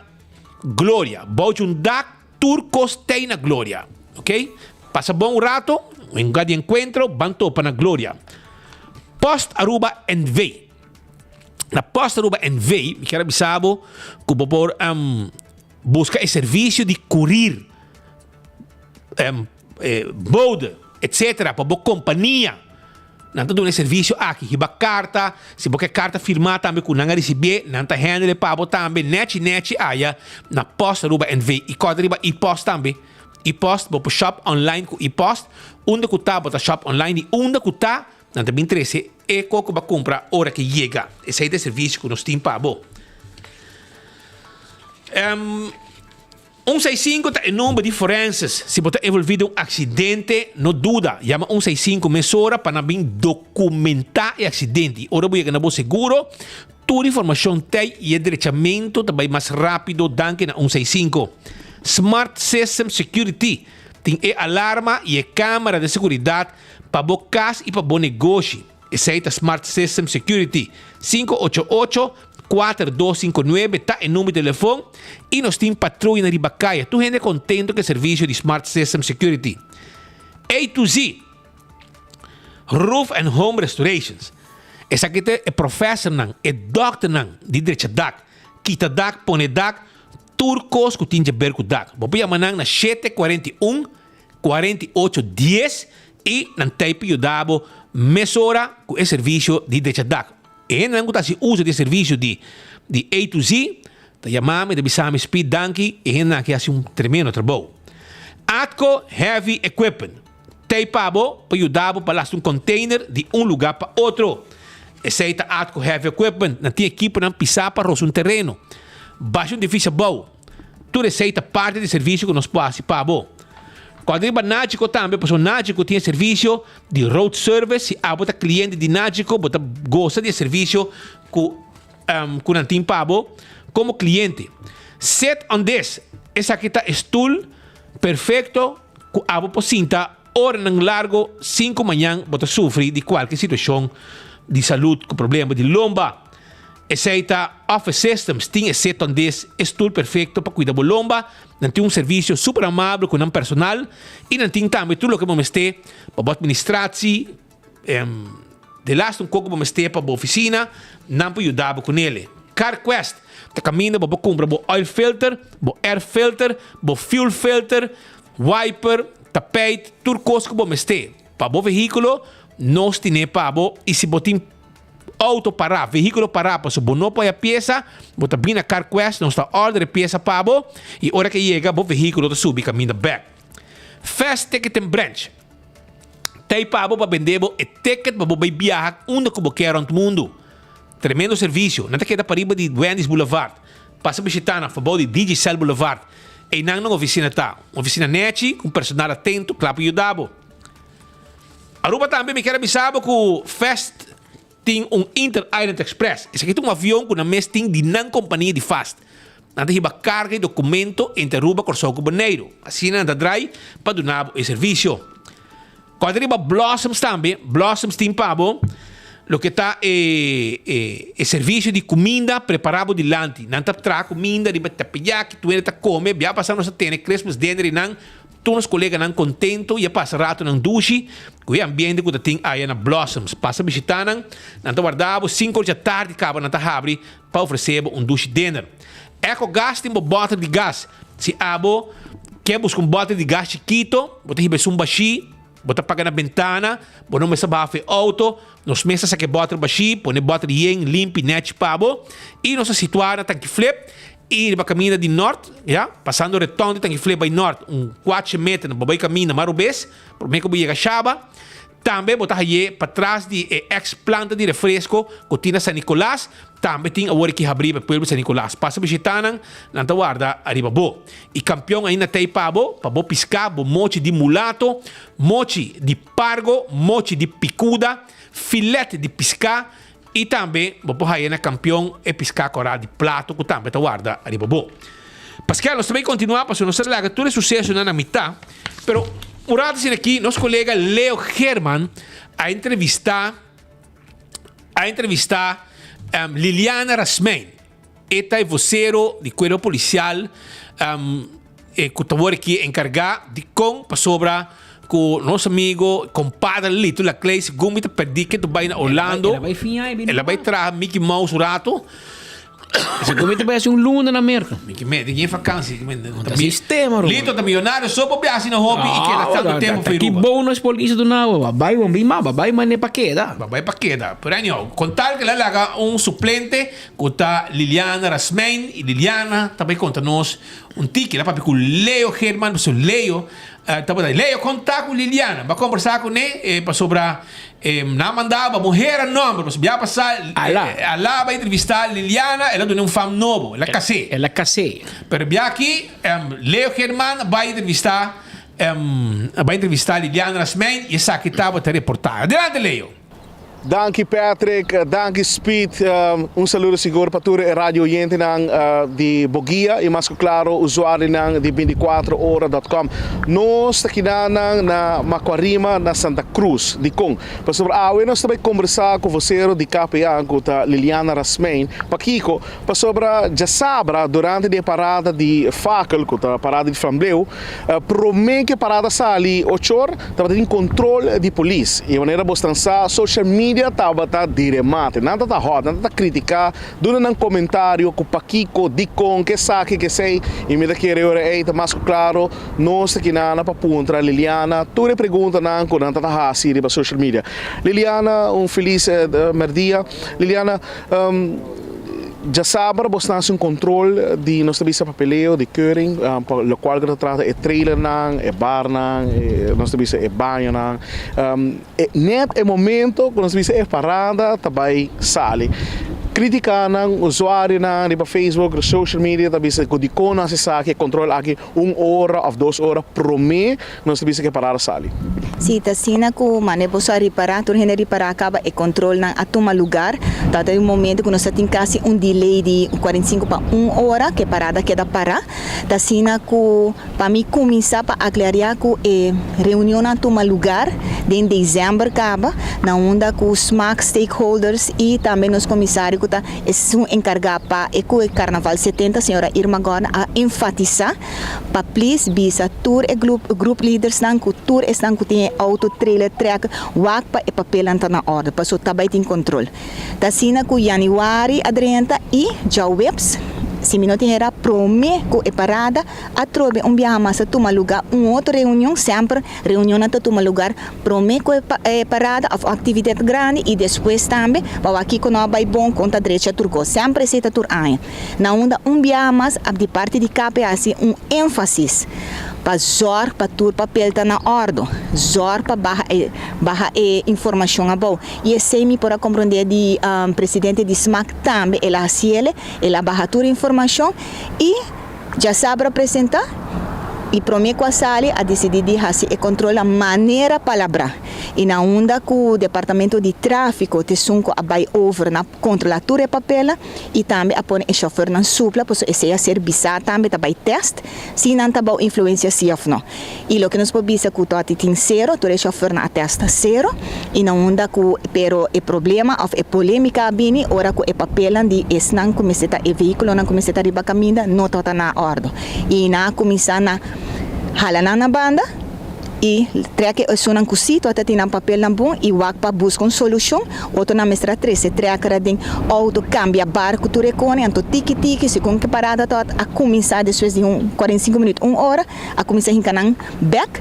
Glória. Bote um dak turcos tem na Glória, ok? Passa bom rato, um lugar de encontro, banto para na Glória. Post Aruba NV. Na Post Aruba NV, me quero avisar que por busca o serviço de curir, bode, etc. Para boa companhia. Não está dando serviço aqui, riba carta, se você carta firmar também com não receber, não está handle para também net aí na Post Aruba NV e quando riba e-post também. E-post, vou para shop online com e-post, onde que está, bota shop online, onde que está, não tem interesse, e qual vai comprar hora que chega. Esse é o serviço que nós temos para bom. 165 é o número de forenses. Se você envolvido em um acidente, não duda. Chama 165 mesora para bem documentar o acidente. Ora, você ganhar seguro, toda a informação tem e o direitamento também mais rápido do que na 165. Smart System Security tem alarma e câmera de segurança para o caso e para o negócio. Esse é o Smart System Security 588-4259 está em número de telefone e nós temos patrulha na Ribacaia. Tu gente contento com o serviço de Smart System Security. A to Z Roof and Home Restorations. Essa aqui é professor, é doctor de direito DAC. Quita DAC, põe DAC, turcos que tinha ver com DAC. Vou chamar na 741-4810 e não tem ajudado mesora com o serviço de direito DAC. E não se usa de serviço de A to Z, chamamos de Bissame Speed Donkey e não que hace um tremendo trabalho. Atco Heavy Equipment. Tem pabo para ajudar para lastar container de lugar para outro. Esse é Atco Heavy Equipment. Não tem equipe para pisar para um terreno. baixa difícil bom. Tu receita parte do serviço que nós passa para bom. Quando arriba Nático também, porque o Nático tem serviço de road service, a bota cliente de Nático, bota gosta de serviço com antim pabo como cliente. Set on this, essa aqui tá stool perfeito, com a bota cinta, hora nang largo, 5 manhã, bota sofre de qualquer situação de saúde, com problema de lomba. Aceita Office Systems, tem set on this, stool perfeito para cuidar da lomba. Não tem serviço super amável com um personal e não tem também tudo o que vamos ter para administração, de last pouco vamos ter para a oficina, não para ajudar com ele. CarQuest, tá caminho para comprar oil filter, air filter, fuel filter, wiper, tapete, tudo coisa que vamos ter. Para o veículo, nós temos para e se botem auto parar, veículo parar, para se não põe a peça, bota bem na CarQuest, não está ordem peça para bo, e hora que chega, o veículo está subindo caminho back. Fast Ticket and Branch. Tem para vender o ticket para viajar onde que quer no mundo. Tremendo serviço. Não te queda para riba de Wendy's Boulevard. Passa visitar na favor de Digicel Boulevard. E não na oficina tá. Uma oficina net, com personal atento, claro para ajudar. Aruba também me quer avisar que o Fast tem Inter-Island Express. Esse aqui tem avião com a mês tem de não companhia de Fast. Nada riba carga e documento entre Aruba com o Baneiro. Assim nada dry para donar o serviço. Quando riba Blossoms também, Blossoms tem pabo, lo que está é serviço de comida preparado de lante. Não está traz comida, riba tapilhar, que tu está come, já passar nossa tene, Christmas dinner e não, todos os colegas não contento, e passa rato não duche, que o ambiente que tem aí na Blossoms. Passa visitar não está guardado, 5 da tarde, acaba não está abre para oferecer duche dinner. EcoGas tem uma bota de gás. Se abo quer buscar bota de gás chiquito, bota riba baixi, bota paga na ventana, bota não sabe auto, nos mesas que bota baixi, põe bota de yen, limpo, net pabo, e nos situar na tanque flip, e para caminhar de norte, já, passando o retorno de tanque flip by norte, 4 metros, para caminhar marubês, por meio que eu ia chava. Também botar aí para trás de ex-planta de refresco, cotina San Nicolás, também tem a hora que abrir para o pueblo San Nicolás. Passa visitando, não te guarda, arriba bo. E campeão ainda tem para bo piscar, mochi de mulato, mochi de pargo, mochi de picuda, filete de piscar, e também, bo aí na campeão é piscar corá de plato, que também te guarda, arriba bo. Pascal, nós também continuamos, porque não será que tudo é sucesso na mitad, pero Urado aqui, nosso colega Leo Herman a entrevistar Liliana Rasmein. Esta é vocero de cuerpo policial que está aqui encarregado de sobre com nosso amigo, compadre Lito La Clay, como está perdido que tu vai na Orlando. Ela vai trazer Mickey Mouse Urato. Esse comité vai ser luna na merda. Ninguém vacância. Sistema, Lito tá milionário só para viajar no hobby e que ela está no tempo feio. Que bom nas polícias do Nau. Babai, mas nem para queda. Babai para queda. Pero não, contar que ela haga suplente que está Liliana Rasmein e Liliana também conta-nos ticket lá para o Leo Herman, o Leo, Leo contar com Liliana, vai conversar com ele para sobre na mandava morrer nome, mas vai passar lá vai entrevistar Liliana, ela é fam novo, ela casei. Ela casei. Pero aqui Leo Herman vai entrevistar Liliana Rasmein e essa aqui estava a reportar. Adelante, Leo. Danke Patrick, danke Speed, saludo seguro para toda a rádio oyente de Bogia e mais claro usuário de 24hora.com. Nós aqui na Macuarima, na Santa Cruz de Kong. Para sobre nós também conversar com você de KPA, com a Liliana Rasmein, para sobre já sabra durante a parada de fakel, com a parada de Flambleu, promete que a parada sali 8 horas, estava em controle de polícia. E a maneira bostança social media estava dire mate, nada tá hot, nada tá criticar, dando um comentário com Paquico, Dicon, que sabe que sei, e me dá querer tá mais claro, nós aqui na para puntra Liliana, tudo pergunta não com nada tá assim para social media. Liliana, feliz merdia. Liliana, já sabe, você tem controle de nossa visa papeleo, de keuring, o qual que trata é trailer, é bar, nossa visa é banho. Net é momento que nossa visa é parada, também sale. kritika ng usuário na di ba Facebook, social media, tabi sa kodikona sa que control aqui 1 hora ou 2 horas por mês, nós tabi sa que parar sali. Si tasina ko mane posso reparar, tur hene reparar acaba e control ng atuma lugar. Tata yung momento que nós tem quase delay de 45 para 1 hora que parada queda para. Tasina ko para mim começar para aclarar ko e reunião atuma lugar em dezembro acaba na onda com os SMAC stakeholders e também nos comissários que tá são encarregados para o Carnaval 70, senhora Irma Gona, a enfatizar para please bisa tour e group leaders nang ku tour es nang ku tem auto trailer track wak pa e papelan ta na ordem para so tabay tin control. Tasina ku Januari adrenta e já webs se minuti era prome ko e parada a trobe viaja mas a toma lugar outra reunião sempre reunião na toma lugar prome ko e parada of atividade grande e depois também para aqui com nós vai bom conta direita turco sempre se tur aia na onda viaja mas a de parte de KPA assim ênfasis para zor para tur papel tá na ordem zor para barra informação a bom e esse me para compreender de presidente de SMAC também ela ciele ela barra tur informação e já sabe apresentar e promete com a sala a decidir de fazer e controlar a maneira palavra e na onda com o departamento de tráfico te sunco a buy over na controlatura papel e também a pôr o chofer na supla para esse a serviço também tá buy test se não tá bom influência se ou não e o que nós podemos com tote tem zero tu o chofer na testa zero e na onda com pero o problema of e polêmica bini ora com o papel de esnan começar e veículo não começar a riba caminda não tá na ordem e na começar na halanan na banda e treque o sunan kusito até tinha papel na bom e wak pa busca solução outro na mestra 13 treque den auto cambia barco tu recone anto tiki se com que parada a começar depois de 45 minutos 1 hora a começar hincanan back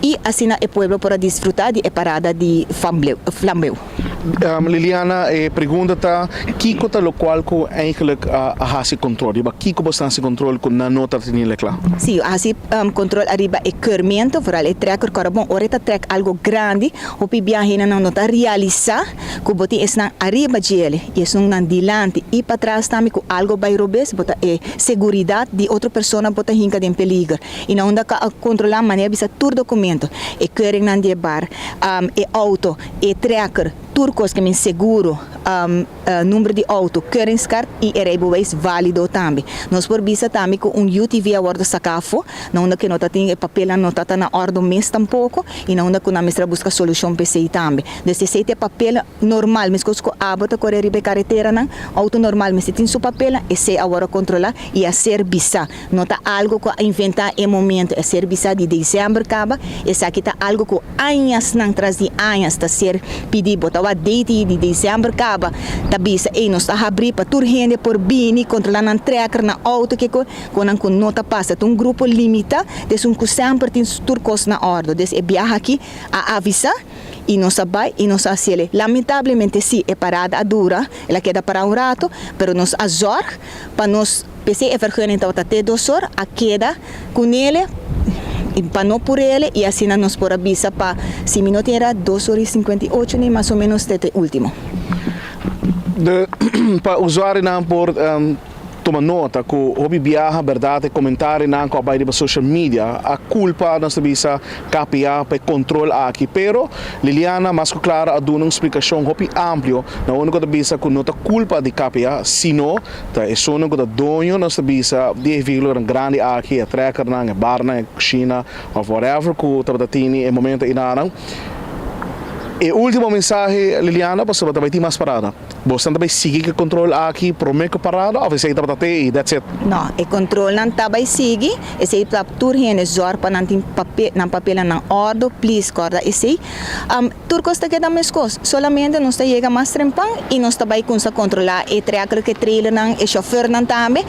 e assim o povo para desfrutar de parada de Flambeu. Liliana, pergunta tá, kiko tá local ko eigenlijk hasi controle, ba kiko bastante controle ko na nota tinile kla. Sim, hasi controle arriba e curmento, vooral e trekker carbon, oreta trek algo grande, hopi viaje na nota realizar, ko boti es na arriba gele, e es na dilante e para trás também ko algo vai robes, bota e seguridade de outra pessoa bota hinca de peligro. E na onda ka controlar maneira bisa tur documento, e keuring nan die bar, e auto, e trekker turcos que me seguro número de auto, currency e rijbewijs válido também. Nós por bisa também com UTV a bordo sacafo, não que nota tem papel não tá na ordem mês tampouco e não que na mestra busca solução PC também. Desse se tem papel normal, mas com abota correr ribe carretera não, auto normal, mas tem seu papel e se agora controlar e a serviçar. Nota algo que inventar em momento, a serviçar de dezembro acaba, essa aqui tá algo que anos não traz de anos tá ser pedir botar a date de dezembro acaba da bisa e nós está abrir para tur gente por bini controlar na trekker na auto que com nota passa um grupo limita des um sempre tem turcos na ordem des e viaja aqui a avisar e não sabe e não sabe lamentavelmente sim é parada a dura ela queda para um rato pero nos azor para nos PC é vergonha então até 2 horas a queda com ele e para não por ele e assim nos por avisa para se minutos era 2 horas e 58 nem mais ou menos até último para usuário não por toma nota que hobby viaja verdade comentário não com a social media a culpa nós bisa KPA para control aqui pero Liliana mais clara a dar uma explicação hobby amplo na única da bisa com nota culpa de KPA sino tá é só no da dono nós bisa de veículo grande aqui a trekker na a bar na China ou whatever que tá tini em momento inarang e última mensagem Liliana para saber também tem mais parada você também sigue que controle aqui promete parada ou você está para e that's it não e controle não tá vai sigue esse está tur hene zor para não tem papel na ordem please corda esse turcos está queda mescos solamente não está chega mais trempang e não está vai com sa controlar e trekker que trailer não e chauffeur não também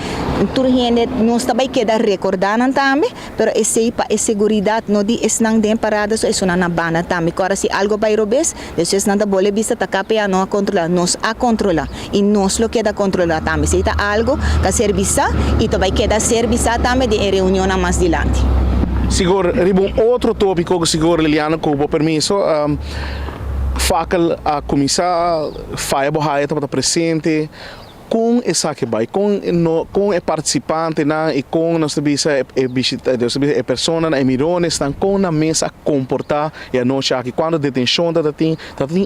tur hene não está vai queda recordar não também pero esse para a seguridade não di es não den parada so isso na banda também corda se algo vai robes depois nada bole vista ta KPA não a controlar nos a controlar e nós lo queda controlar também se está algo que serviçar e tu vai quedar serviçar também de reunião mais adiante. Siguro, ribo outro tópico que siguro Liliana com o permisso facal a começar faia bohaia para presente com essa que vai com o participante na e com nós bisa a pessoa na emirone estão com na mesa comportar e a noite aqui quando detenção tem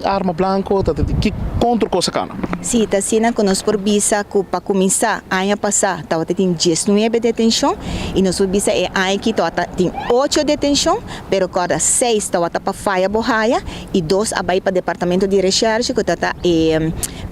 arma blanco que contra coisa cana. Sim, tá sendo que nós por bisa para começar ano passado tava tem 19 detenção e nós por bisa é ano que tem 8 detenção, pero cada 6 tava para faia borraia e 2 abai para departamento de recherche que tá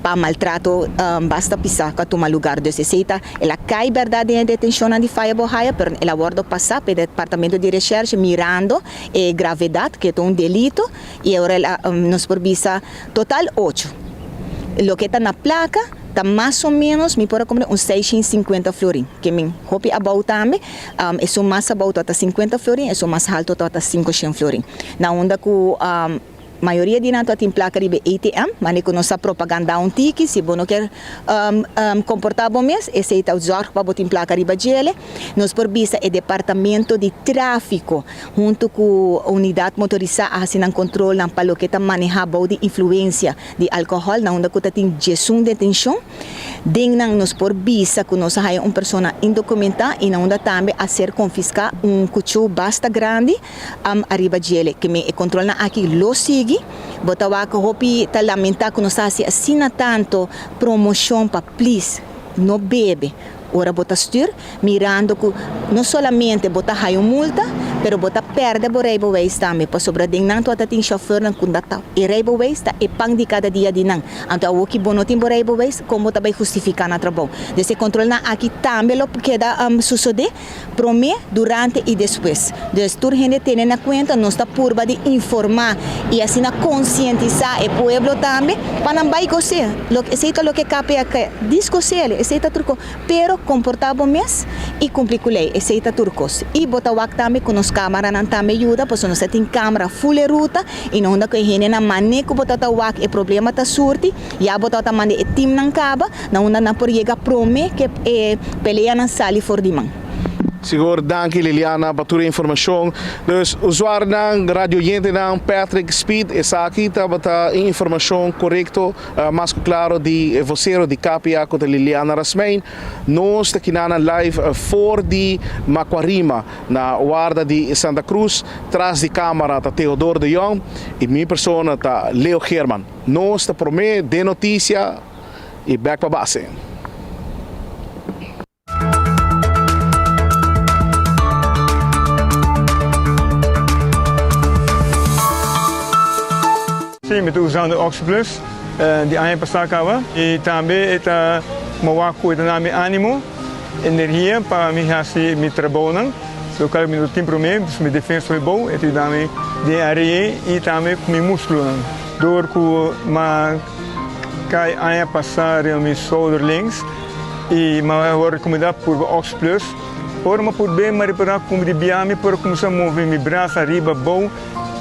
para maltrato basta pisar que toma lugar de aceita ela cai verdade em detenção de faia borraia, pero ela guarda passar para departamento de recherche mirando a gravidade que é um delito e agora nós por bisa total 8. Lo que está na placa está mais ou menos, me pode comprar uns 650 florin, que me hope about também, é mais about até 50 florin, é mais alto até 500 florin. Na onda que maioria de nós tem placa de ATM, mas que nossa propaganda um tique, se não quer comportar bom mês, esse é o zorro para botar placa de gele. Nós por vista é departamento de tráfico, junto com a unidade motorizada, assim um controle na palo que está manejado de influência de álcool, na onda que tem gestão de detenção. Dentro nós por vista que nós há uma pessoa indocumentada e na onda também a ser confiscar cuchu basta grande arriba gele, que me controla aqui lo sigue. Botawa ko hopi ta lamenta que nós assina tanto promoção para please no bebe. Ora bota styr mirando que não somente bota hayo multa, pero bota perde bo railways também, para sobrading nang to ating chauffeur nang kundata. E railways ta ipang di cada dia di nang. Anto awoki bonotin bo railways como ta bay justificar na trabalho. Desse controle na aqui também lo queda sucede prome durante e depois. Des tur gente tem na conta nós ta purba de informar e assim na conscientizar o pueblo também para não vai gozer. Lo que seita lo que cape aqui discosele, seita turco, pero comportava mês e cumprir com lei, aceita turcos. E botar o também com os câmeras não também ajuda, porque nós temos câmera full ruta e não dá que a gente não maneja botar o e problema tá surte, e a botar também o time não acaba, não dá por chegar prome que peleia na sala for de mão. Senhor, danke Liliana para toda a informação. Dus, usuário ng Radio Yente ng Patrick Speed, essa aqui está informação correta, mais claro de vocero de Capia com Liliana Rasmein. Nós aqui na live for de Maquarima, na guarda de Santa Cruz, atrás de câmara está Teodoro de Jong e minha pessoa está Leo German. Nós está promete de notícia e back para base. Sim, estou usando o Oxyplus de ano passado e também está mawako ito namin ânimo, energia para me trabalhar. So kalau minuto tempo para mim, me defesa foi bom, ito namin de areia e também com músculo. Door que kai ano passado eu me shoulder links e me vou recomendar por Oxyplus. Ora me por bem mas para como de biame para começar a mover meu braço arriba bom.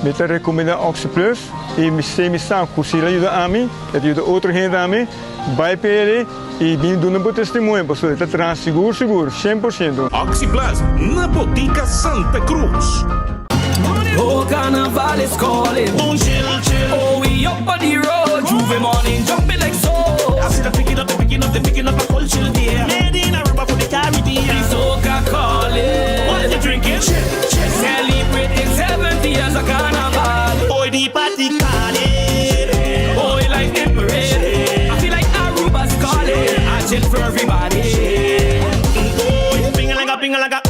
Me te recomenda Oxyplus e me sabe que se ele ajuda a mim, ele ajuda outra gente a mim, vai para ele e vem dando um bom testemunho, porque ele está seguro, 100%. Oxyplus, na Botica Santa Cruz. Oh, carnival is calling. Oh, we up on the road. Juve morning, jumping like so. I see them picking up a culture there. Made in Aruba for the Caribbean. Soca calling. What are you drinking? Celebrating 70 years of carnival. Oh, the party calling. Oh, like emperor. I feel like Aruba's calling. I chill for everybody. Oh, ping-a-langa.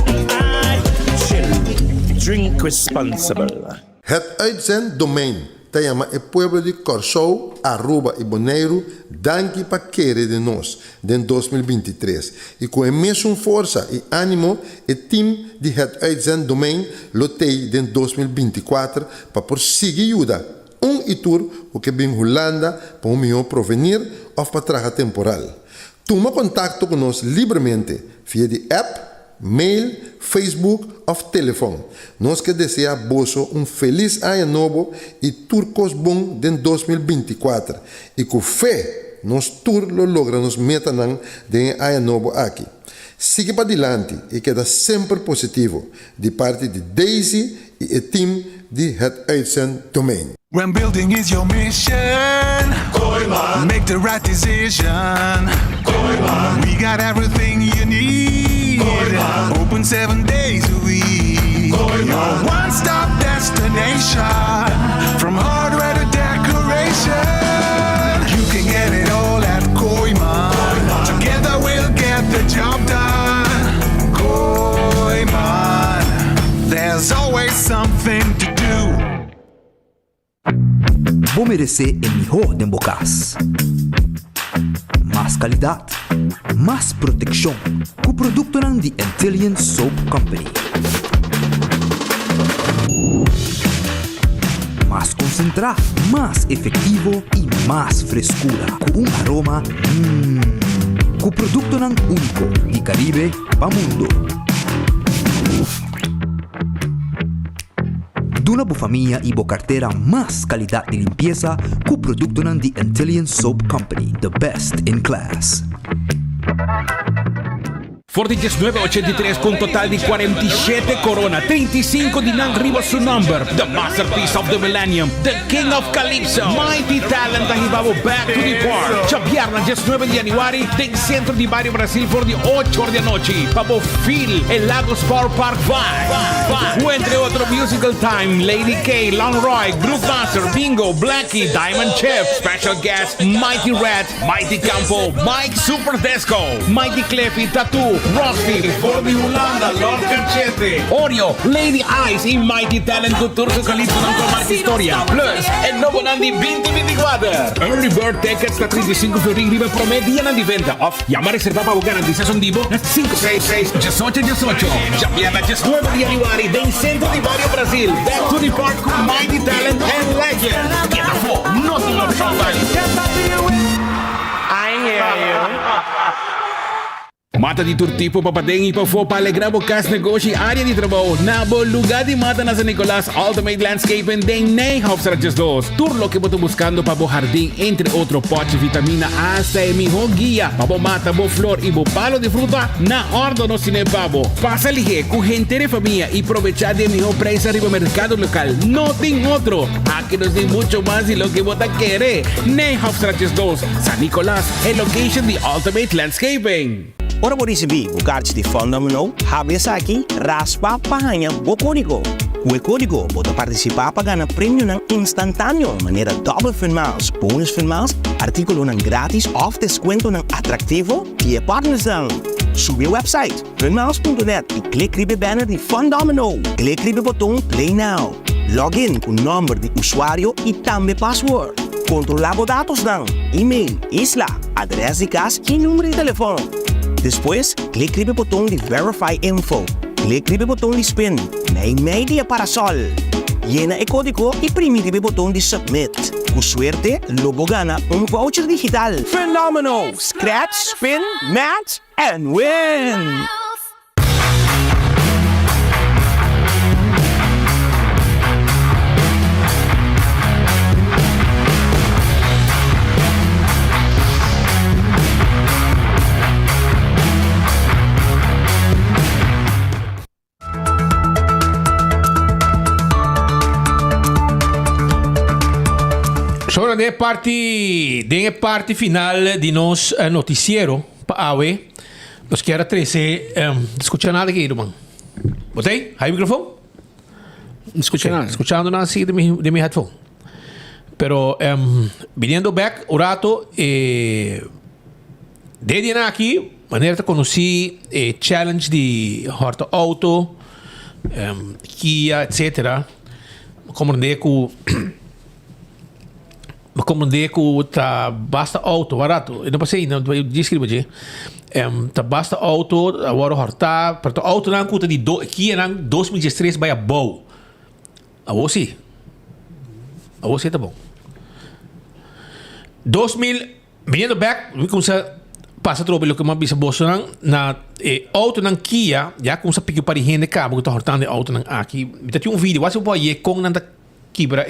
Drink responsible. Het uitzenddomein Tayama e Pueblo de Corsou, Aruba e Bonaire, danke pa querer de nós, den 2023. E com imensa força e ânimo, o team de het uitzenddomein lotei den 2024 para prosseguir ajuda. Itur, o que vem Holanda, para melhor provenir ou para traga temporal. Toma contato conosco livremente via de app, mail, Facebook of telefone. Nós que desejamos feliz ano novo e turcos bom de 2024. E com fé, nós tour lo logramos meta de ano novo aqui. Siga para adiante e queda sempre positivo de parte de Daisy e o team de Het Uitzenddomein. When building is your mission, Make the right decision. We got everything you need. Open 7 days a week. Your one-stop destination. From hardware to decoration. You can get it all at Koiman. Together we'll get the job done. Koiman. There's always something to do. Bummerese el mejor de bocas. Más calidad, más protección. Con producto ng The Antillean Soap Company. Más concentrado, más efectivo y más frescura. Con un aroma con producto ng único di Caribe pa mundo. Duna bufamia y bocartera más calidad de limpieza con producto ng The Antillean Soap Company, the best in class. Fortiches 983 con total di 47 corona, 35 di nang riba su number. The masterpiece of the millennium, the king of Calypso, mighty talent ahibabo back to the park. Chabiarna, just 9 de Januari, den centro di Barrio Brasil for the 8 horas de noche. Pabo Phil, el Lagos Power Park Vibe. Entre otro musical time, Lady K, Long Roy, Group Master, Bingo, Blackie, Diamond Chef, special guest, Mighty Rat, Mighty Campo, Mike Super Desco, Mighty Cleffy, Tattoo, Rossi, for the Holanda, Lord Cachete, Oreo, Lady Ice y Mighty Talent Couture sa Calypso ng Comar Historia. Plus, el nuevo Nandi 2024. Early bird tickets na 35 florin riba promedia na di venta off. Llama reserva pa bukan ang 10 vivo na 566-1818. Ya na just 9 de Januari den centro di Barrio Brasil. Back to the park con Mighty Talent and Legend. Get a four, nothing of somebody. I hear you. Mata di Turtipo papadengi pa fo palegrabo kas negosyo área di trabaho nabo lugar di Mata na San Nicolas Ultimate Landscape and den Neyhoff Sarches 2 turlo que boto buscando pa bo jardín entre otro poche vitamina hasta mi guía pa bo mata bo flor y bo palo de fruta na ordo no sine pabo pasa lige cu gente de familia y aprovechar de mi precio arriba mercado local no ten otro aquí nos den mucho más de lo que bota quiere Neyhoff Sarches 2 San Nicolas el location di Ultimate Landscaping. Ora vorrei bucarci di fondo no, habes aqui, raspa, pahanha, o código. O código pode participar para ganhar prêmio ng instantâneo, maneira double finmaals, bonus finmaals, artículo ng grátis of descuento ng atrativo, e partners lang. Sube o website, finmaals.net e clique ribe banner di Fondomino. Clique ribe botão Play Now. Login com number de usuário e também password. Controlar os dados ng e-mail, isla, adres de casa e número de telefone. Después, clique ribe botão de Verify Info. Clique ribe botão de Spin. Na media para sol. Llena o código e primi ribe botão de Submit. Com suerte, logo gana voucher digital. Phenomenal! Scratch, spin, match, and win! Sono de parte final di nos noticiero pa awe. Nos quiera 13 escucha nada aqui, irmão. Botei? Hay micrófono? Escucha nada. Escuchando nada así de mi headphone. Pero viniendo back un rato desde aqui, maneira de conhecer challenge de horta auto, Kia, etc. Compreender que tá basta auto barato. Eu não passei, não descrevo aqui. Tá basta auto agora horta, para auto não custa de Kia não 2013 vai a boa. A você tá bom. 2000 veniendo back, we começa passa trobe lo que mais bisa bosso na auto nan Kia, já começa pique para gente cabo que tá hortando auto nan aqui. Me tem vídeo, você pode com nanda quebra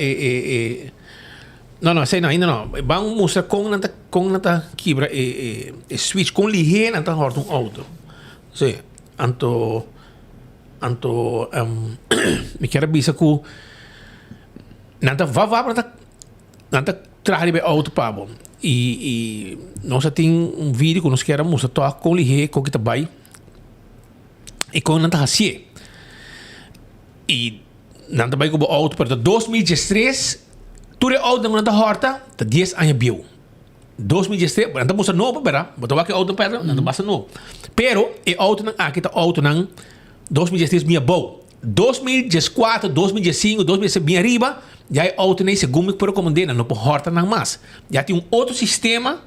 não, sei não, ainda não. Vamos mostrar com nanta quebra switch com ligeiro nanta horta auto. Sim, anto me quero bisa ku nanta nanta traje be auto pabo. E nós temos vídeo que nós queremos mostrar com o lihe, com o que está bem. E com o que está e não está bem com o auto, para 2013, tudo é auto não está horta, está 10 anos bio. 2013, não está mostrando novo, para botar que auto para não está mostrando novo. Pero é auto não, aqui está auto não 2013 minha boa. 2014, 2015, 2016 bem arriba, já é auto nem segundo que por recomendar, não por horta não mais. Já tem outro sistema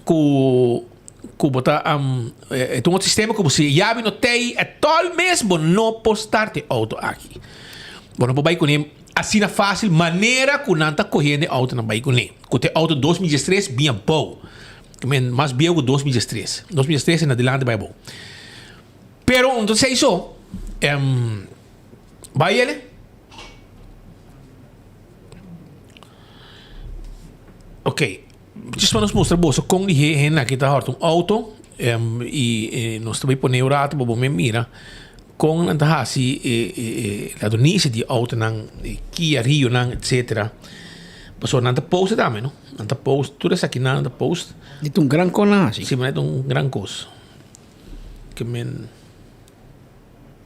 que botar é um outro sistema que você já no tei é todo mesmo não postar te auto aqui. Bueno, por com ele assim é fácil maneira que não está correndo auto na bike com ele. Que te auto 2013 bem bom. Mais bem que 2013. 2013 na adelante vai bom. Pero então sei isso. Vai ele? Ok. Just para nos mostrar bolsa com ele hen aqui tá horto um auto e nós também põe o rato para me mira com anda assim a donise de auto nang Kia Rio nang etc. Passou nanda post também, não? Nanda post tudo isso aqui nanda post. É um grande coisa. Sim, mas é um grande coisa. Que men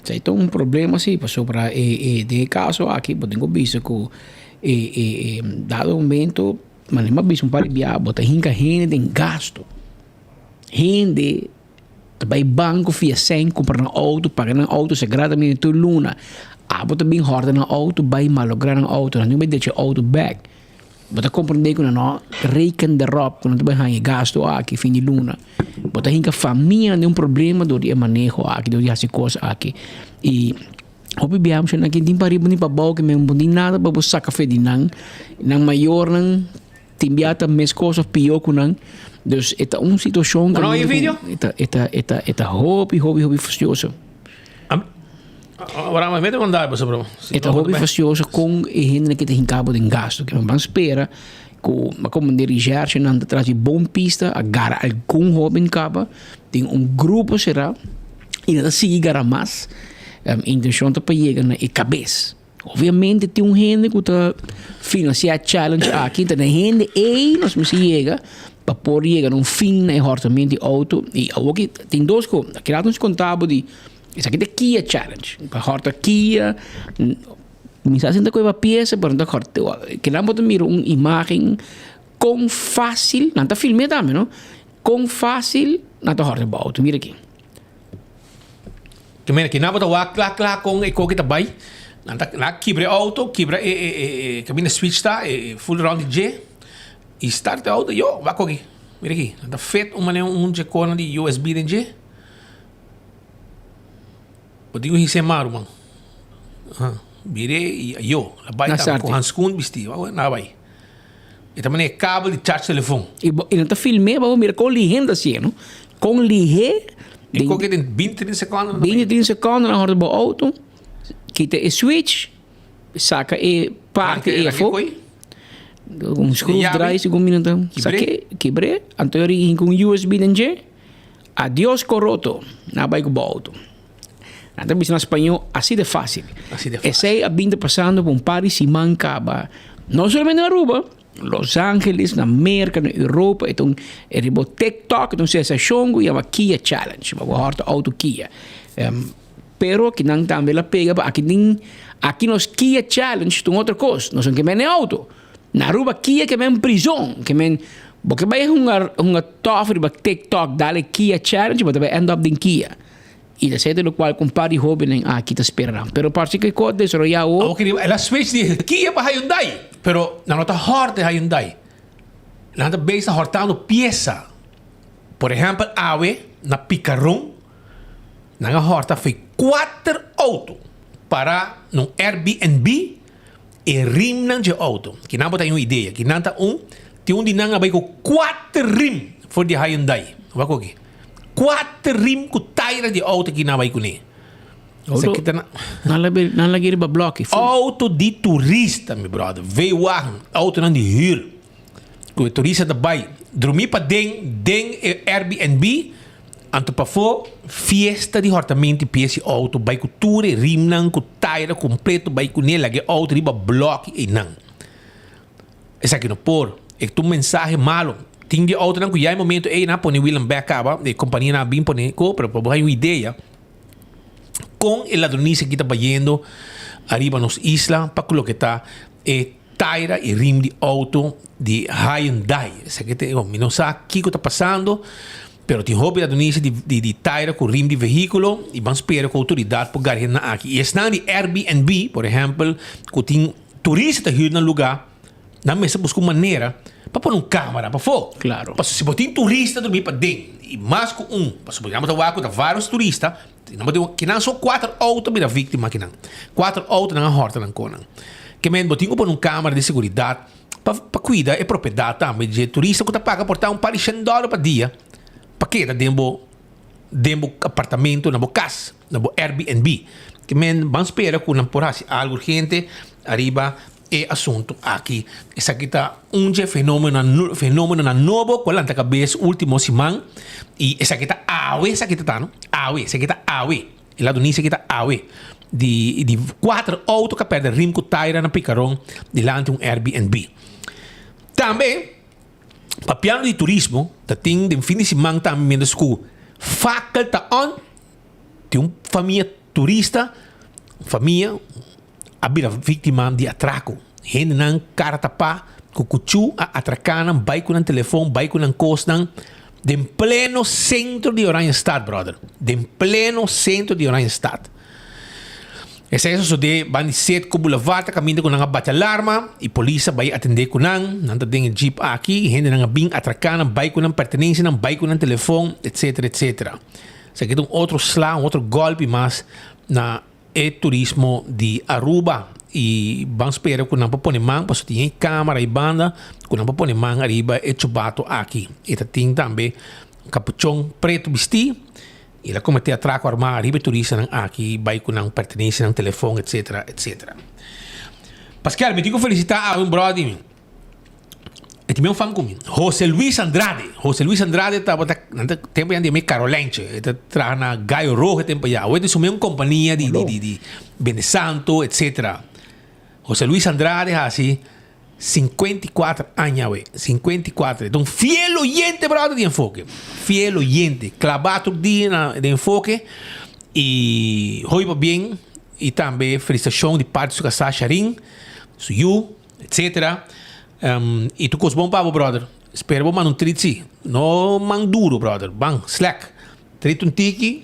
Sei um problema assim, passou para de caso aqui, eu tenho visto que dado momento, mas não visto par de bota hinca gente em gasto. Gente vai banco fia 100 comprar um auto, pagar um auto segradamente tu luna. Bota bem horda na auto, vai malograr um auto, não vai deixar auto back. Bota compreender que não reken de rob, quando tu vai gasto aqui fim de luna. Bota hinca família tem problema do dia manejo aqui, do dia essa coisa aqui. E hobi biam siya nakin din pari buni pabaw que me bundi nada para buscar café de nang maior nang timbiata mes coisas pior que nang. Dus esta situação que não é vídeo? Esta hobby fastioso. Agora mas mete mandar para sobre. Esta hobby fastioso com gente que tem cabo de gasto que vamos espera como dirigir se não atrás de bom pista agarra algum hobby em cabo tem grupo será e nada seguir mais intenção para chegar na cabeça. Obviamente tem gente que está financiar challenge aqui, tem gente e nós me chega para poder chegar a fim na hortamento de auto e aqui tem duas coisas. Aqui nós contamos de isso aqui é Kia Challenge. Para horta Kia me está sendo coisa peça para não horta. Que lá botar miro uma imagem com fácil, não está filmando também, não? Com fácil, não está horta para auto. Mira aqui. Que mena que nada lá com que tá bem. Na quebra auto, quebra cabine switch tá full round J e start auto yo vai aqui. Mira aqui, tá feito um jacona de USB de J. Eu digo isso é maru mano. Mire e yo, lá vai tá com handskun bisti, na vai. E também é cabo de charge telefone. E não tá filmando, vamos mirar com ligendo assim, não? Com ligue e com que tem 20-30 segundos. 20-30 segundos na hora do auto. Quita o switch, saca e parte e foi. Um screwdriver segundo minuto. Saque, quebre, anterior com USB dentro. Adiós coroto, na bike do auto. Nada mais na espanhol, assim de fácil. Esse é a vinda passando por um par de simancaba. Não somente na Aruba, Los Angeles, na América, na Europa, então é ribo TikTok, então se essa chongo e a Kia Challenge, para horta auto Kia. Pero que não também la pega, aqui nos Kia Challenge tem outra coisa, não são que men auto. Na Aruba Kia que men prisão, que men porque vai uma tofa de TikTok dale Kia Challenge, mas vai end up em Kia. E da sede lo qual compari hobby aqui te esperarão. Pero parece que code desarrollado. Okay, ela switch de Kia para Hyundai, pero na nota horta de Hyundai. Na nota base hortando pieza. Por exemplo, ave na picarrão, na horta foi 4 autos para um Airbnb e rim de auto. Que não tem uma ideia, que não tem de não vai com 4 rim for de Hyundai. Vai com aqui. 4 rim com taira de auto que não vai com ele. Não lagi riba bloque. Auto de turista, meu brother. Veio auto não de huur. O turista da vai dormir para den Airbnb. Anto para for fiesta de hortamento piece auto vai com ture rim não com taira completo vai com ele lagi auto riba bloque e não. Essa aqui no por é tu mensagem malo. Tem de outra que já é momento aí na pone William Beckaba, de companhia na bem pone compra, para uma ideia com o ladronice que está bayendo arriba nos isla para colocar taira e rim de auto de Hyundai. Essa que não sabe o que está passando, pero tem hobby ladronice de taira com rim de veículo e vamos esperar com a autoridade para ganhar aqui. E está de Airbnb, por exemplo, que tem turista que está no lugar, na mesa busca uma maneira para pôr câmera para fora. Claro. Porque se você tem turista dormir para dentro, e mais que porque se você tem vários turistas, que não são 4 autos da vítima, que não. 4 autos na horta não conan. Que men botinho pôr câmera de segurança para cuidar a propriedade também de turista que está paga por um par de $100 por dia, para que dentro apartamento na casa, na Airbnb. Que men vamos esperar que não por algo urgente arriba e assunto aqui. Essa aqui está fenômeno novo, qual é a cabeça último semana, e essa aqui está essa aqui está awe, e lá do início aqui está awe, de 4 autos que perdem rim com taira na picarão, delante de Airbnb. Também, para piano de turismo, tem de fim de semana também da escola, faculta on, tem uma família turista, família, a vítima de atraco. Gente não cara tapa, cucuchu a atracar, vai com um telefone, vai com um costa, de pleno centro de Oranjestad, brother. De pleno centro de Oranjestad. Essa é isso de van set com boulevard, caminho com uma bate alarma, e polícia vai atender com não tem jeep aqui, gente não bem atracar, vai com pertenência, vai com um telefone, etc, etc. Isso aqui é outro slag, outro golpe mais na turismo de Aruba, e vamos esperar que não pôr mão, porque tem câmera e banda, que não pôr mão arriba e chubato aqui. E tem também capuchão preto vestido, e lá como tem atraco armado arriba turista aqui, vai com não pertenência, não telefone, etc, etc. Pascal, me digo felicitar a um brother, e também um fã comigo, José Luis Andrade. José Luis Andrade estava tempo de meio Carolense, ele trabalha na Gaio Rojo tempo já. Hoje é uma companhia de Bene Santo, etc. José Luis Andrade assim 54 años, 54. Então, fiel oyente, brother, de enfoque. Fiel oyente. Clavado dia de enfoque. E hoy bem. E também felicitação de parte de Sasha Ring, Suyu, etc. E tu cos bom pavo, brother. Espero que não trite. Não man duro, brother. Bang, slack. Trite tiki.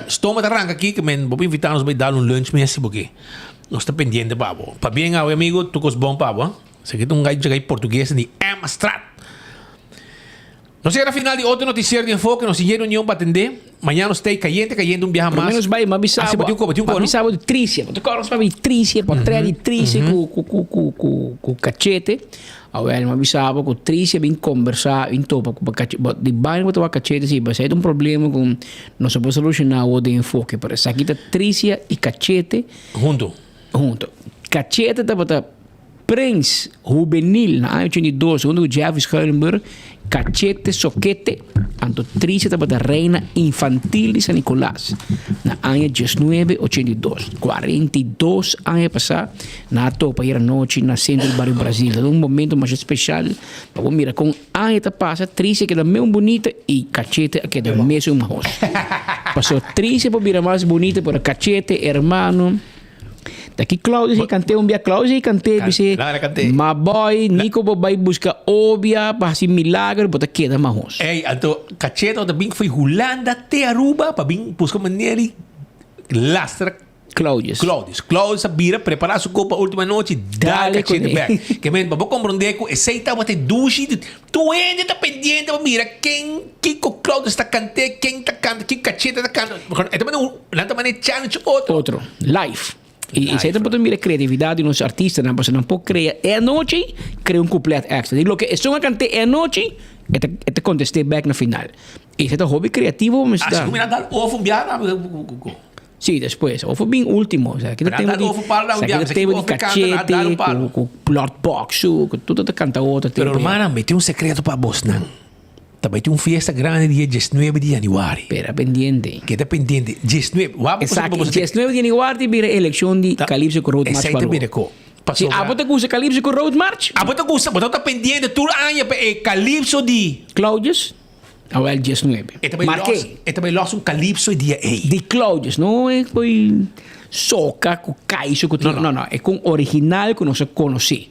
Estômago arranca aqui, que men, vou invitar nos para dar lunch mesmo, porque nós está pendiente, pavo. Para bem, amigo, tu cos bom pavo, Isso aqui é um gajo português de Emma Strat. Não sei, na final de outro noticiário de enfoque, nós tínhamos reunião para atender. Amanhã nós estamos cayendo um viaje mais. Menos vai, mas avisava de Trícia. Tu corres para vir Trícia, para trás de Trícia com cachete. Agora, me avisava que Trícia vem conversar, vem topa com cachete. De bairro, para cachete, sim, mas aí um problema com nós vamos solucionar o de enfoque. Por isso, aqui está Trícia e cachete. Junto. Cachete está para Prince Juvenil, na ano 82, segundo o Jeff Schulenberg, Cachete Soquete, tanto Trícia estava da Reina Infantil de San Nicolás, na ano 1982. 42 anos passados, na topa era noite na centro do barrio Brasil. É um momento mais especial, para mirar com ano está passa, Trícia que é mesmo bonita e Cachete que é mesmo uma rosa. Passou Trícia para virar mais bonita, por Cachete, hermano. Daqui Cláudio se cantei um dia Cláudio se cantei mas boy Nico vai buscar óbvia para assim milagre para queda mais ei então Cachete também foi Holanda até Aruba para vir buscar maneira lastra Cláudio sabia preparar sua copa última noite dale Cachete back que men vou compreender que aceita você duche tu ainda está pendente para mira quem Cláudio está cantando quem está cantando quem Cachete está cantando então também challenge outro live. E isso aí também mira a criatividade dos artistas, não você não pode criar é noite, cria completo extra. E o que é uma cante é noite, te contestei back na final. Isso é um hobby criativo, mas está. Como dar ovo viagem? Sim, depois, ovo bem último, o sea, que tem de cachete, com plot box, com tudo te canta outro. Pero hermana, me tem secreto para vos, não. Também tem uma festa grande dia 19 de januário. Espera, pendiente. Que está pendiente. 19. Exacto. 19 de januário vira eleição de Calypso Corrupt. Exacto, mire, Se abota usa Calypso com Road March. Abota usa, bota tá pendente tur anya pa e Calypso di. Claudius. Awel 19. E também los um Calypso dia A. De Claudius, não é coi soca com caixa com não, é com original que nós conhece.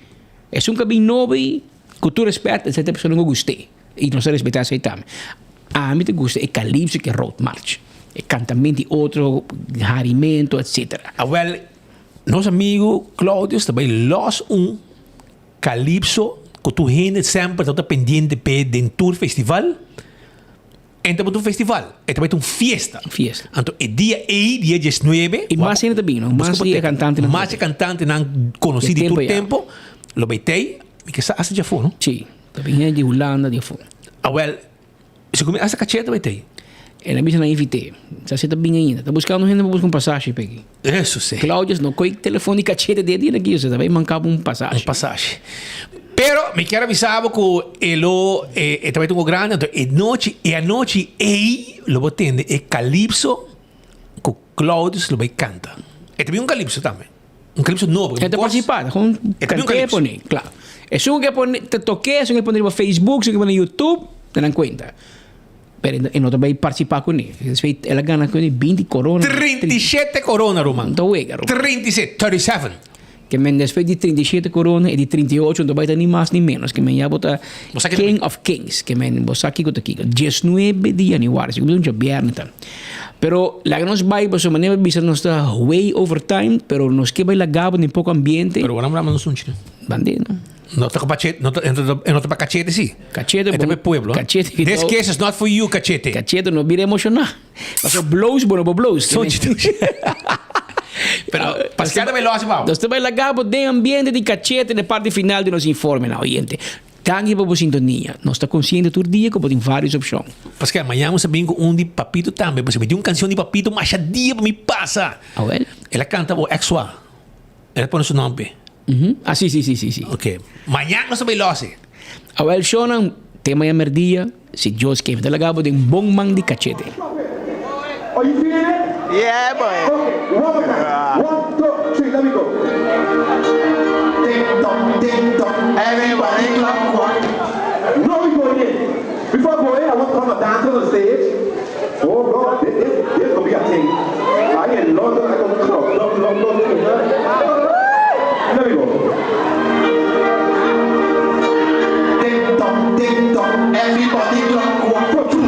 É um cabinho novo que tu respeita, certa pessoa não gostei. E nós respeitamos isso também. A mim te gusta é Calypso que Road March. É cantamento outro, harimento, etc. Well, nosso amigo Claudius também los Calypso que tu gente sempre está pendiente pe de tour festival. E também um festival. E também uma fiesta. Então, é dia 19. E mais ainda também, não? Mais é cantante. Mais é cantante, não conhecido todo tempo. Lo beitei, e que essa já foi, não? Sim. Também é de Holanda, já foi. Well, se come essa cacheta, beitei. Ela me invitei. Você está bem ainda. Está buscando gente para buscar passagem, peguei. Isso sim. Cláudio, não coi telefone cacheta de dia aqui, você também mancava passagem. Passagem. Pero me quero avisar que ele também tem grande, então a noite aí lo botende é Calypso que Claudio lo vai canta. E também Calypso também. Calypso novo. É participar, com cantei, claro. É só que pone te toquei, só que pone no Facebook, só que pone no YouTube, te dan cuenta. Pero não também participar com ele. Ela ganha com 20 corona. 37 corona, Roman. Então é, garoto. 37. Que men después de 37 corona e de 38 não vai ter nem mais nem menos que men já bota King of Kings que men você aqui com aqui 19 de januário se como já viernes tá pero la que nos vai você maneira bisa nos está way over time pero nos que vai la gabo nem pouco ambiente pero vamos não sunchi bandido não tá com cachete não tá para cachete sim cachete é também pueblo cachete this case is not for you cachete não vira emocionar mas blows bueno blows Pero Pascal veloz, vamos. Nós também lagamos de ambiente de cachete na parte final de nosso informe, não, gente. Tangue para sintonia. Nós está consciente todo dia que tem várias opções. Pascal, amanhã vamos vir com de Papito também. Você me deu uma canção de Papito, mas já dia para me passa. Ah, well? Ela canta o Exua. Ela põe seu nome. Ah, sim. Ok. Amanhã nós também veloz. Ah, well, Shonan, tema de merdia, se Deus quer, te lagamos de bom man de cachete. Are you feeling it? Yeah, boy. Okay, one more time. 1, 2, 3, let me go. Ding dong, everybody clap one. No, we going in. Before I go in, I want to come and dance on the stage. Oh God, this gonna be a thing. I get lots of like a club, love. Let me go. Ding dong, everybody clap one.